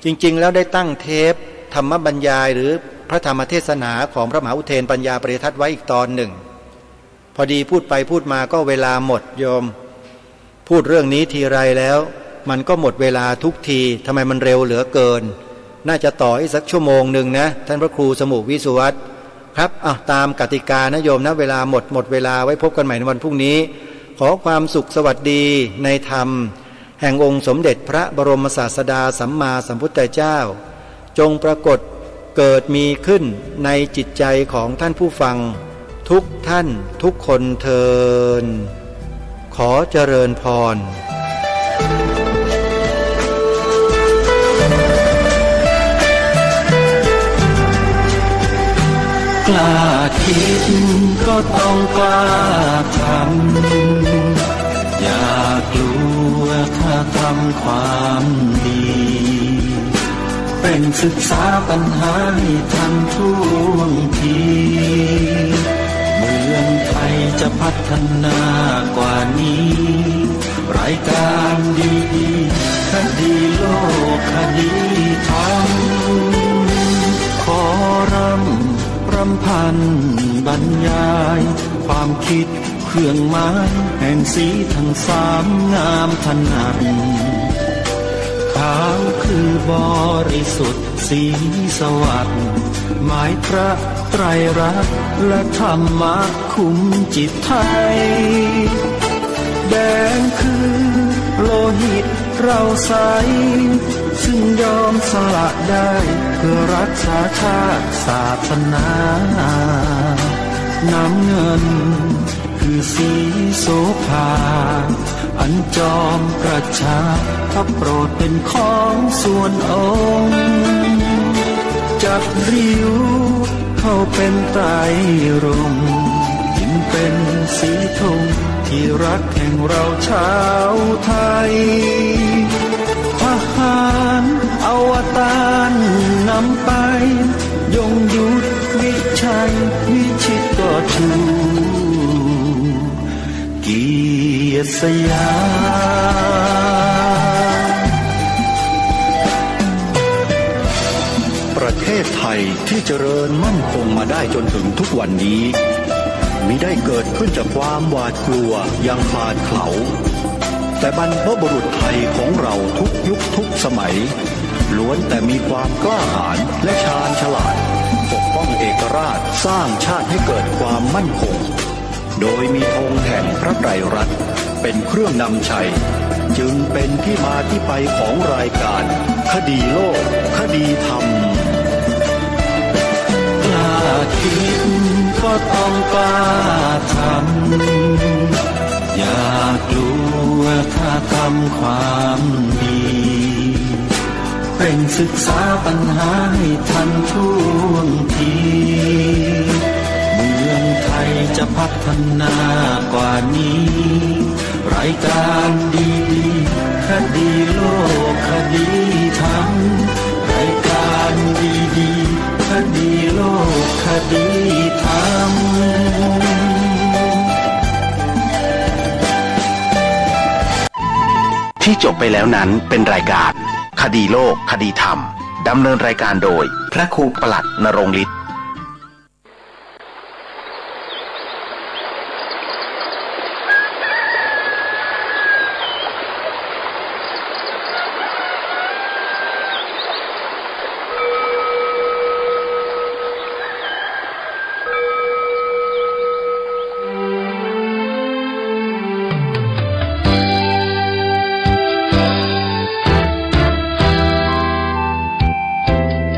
จริงๆแล้วได้ตั้งเทปธรรมบรรยายหรือพระธรรมเทศนาของพระมหาอุเทนปัญญาปริทัศน์ไว้อีกตอนหนึ่งพอดีพูดไปพูดมาก็เวลาหมดโยมพูดเรื่องนี้ทีไรแล้วมันก็หมดเวลาทุกทีทำไมมันเร็วเหลือเกินน่าจะต่ออีกสักชั่วโมงหนึ่งนะท่านพระครูสมุวิสุวัตรครับตามกติกานะโยมนะเวลาหมดเวลาไว้พบกันใหม่ในวันพรุ่งนี้ขอความสุขสวัสดีในธรรมแห่งองค์สมเด็จพระบรมศาสดาสัมมาสัมพุทธเจ้าจงปรากฏเกิดมีขึ้นในจิตใจของท่านผู้ฟังทุกท่านทุกคนเทินขอเจริญพรกล้าคิดก็ต้องกล้าทำอย่ากลัวถ้าทำความดีเป็นศึกษาปัญหาให้ทันท่วงทีเมืองไทยจะพัฒนากว่านี้รายการดีๆคดีโลกคดีธรรมขอรำพันบรรยายความคิดเครื่องหมายแห่งสีทั้ง3งามถนัดขาวคือบริสุทธิ์สีสวัสดิ์หมายพระไตรรัตน์และธรรมะคุ้มจิตไทยแดงคือโลหิตเราใสซึ่งยอมสละได้เพื่อรักษาชาติศาสนาน้ำเงินคือสีโสภาอันจอมประชาพระโปรดเป็นของส่วนองค์จับริ้วเข้าเป็นไตรรงค์ยิ่งเป็นสีธงที่รักแห่งเราชาวไทยทหารอวตารนำไปยงยุทธวิชัยวิชิตก็ชูเกียรติสยามประเทศไทยที่เจริญมั่นคงมาได้จนถึงทุกวันนี้มิได้เกิดขึ้นจากความหวาดกลัวอย่างคลาดเขลาแต่บรรพบุรุษไทยของเราทุกยุคทุกสมัยล้วนแต่มีความกล้าหาญและชาญฉลาดปกป้องเอกราชสร้างชาติให้เกิดความมั่นคงโดยมีธงแห่งพระไตรรัตน์เป็นเครื่องนำชัยจึงเป็นที่มาที่ไปของรายการคดีโลกคดีธรรมกล้าคิดก็ต้องกล้าทำอย่ากลัวถ้าทำความดีเป็นศึกษาปัญหาให้ทันท่วงทีเมืองไทยจะพัฒนากว่านี้รายการดีๆคดีโลกคดีธรรมรายการดีๆคดีโลกคดีธรรมที่จบไปแล้วนั้นเป็นรายการคดีโลกคดีธรรมดำเนินรายการโดย พระครูประหลัดนรงฤทธิ์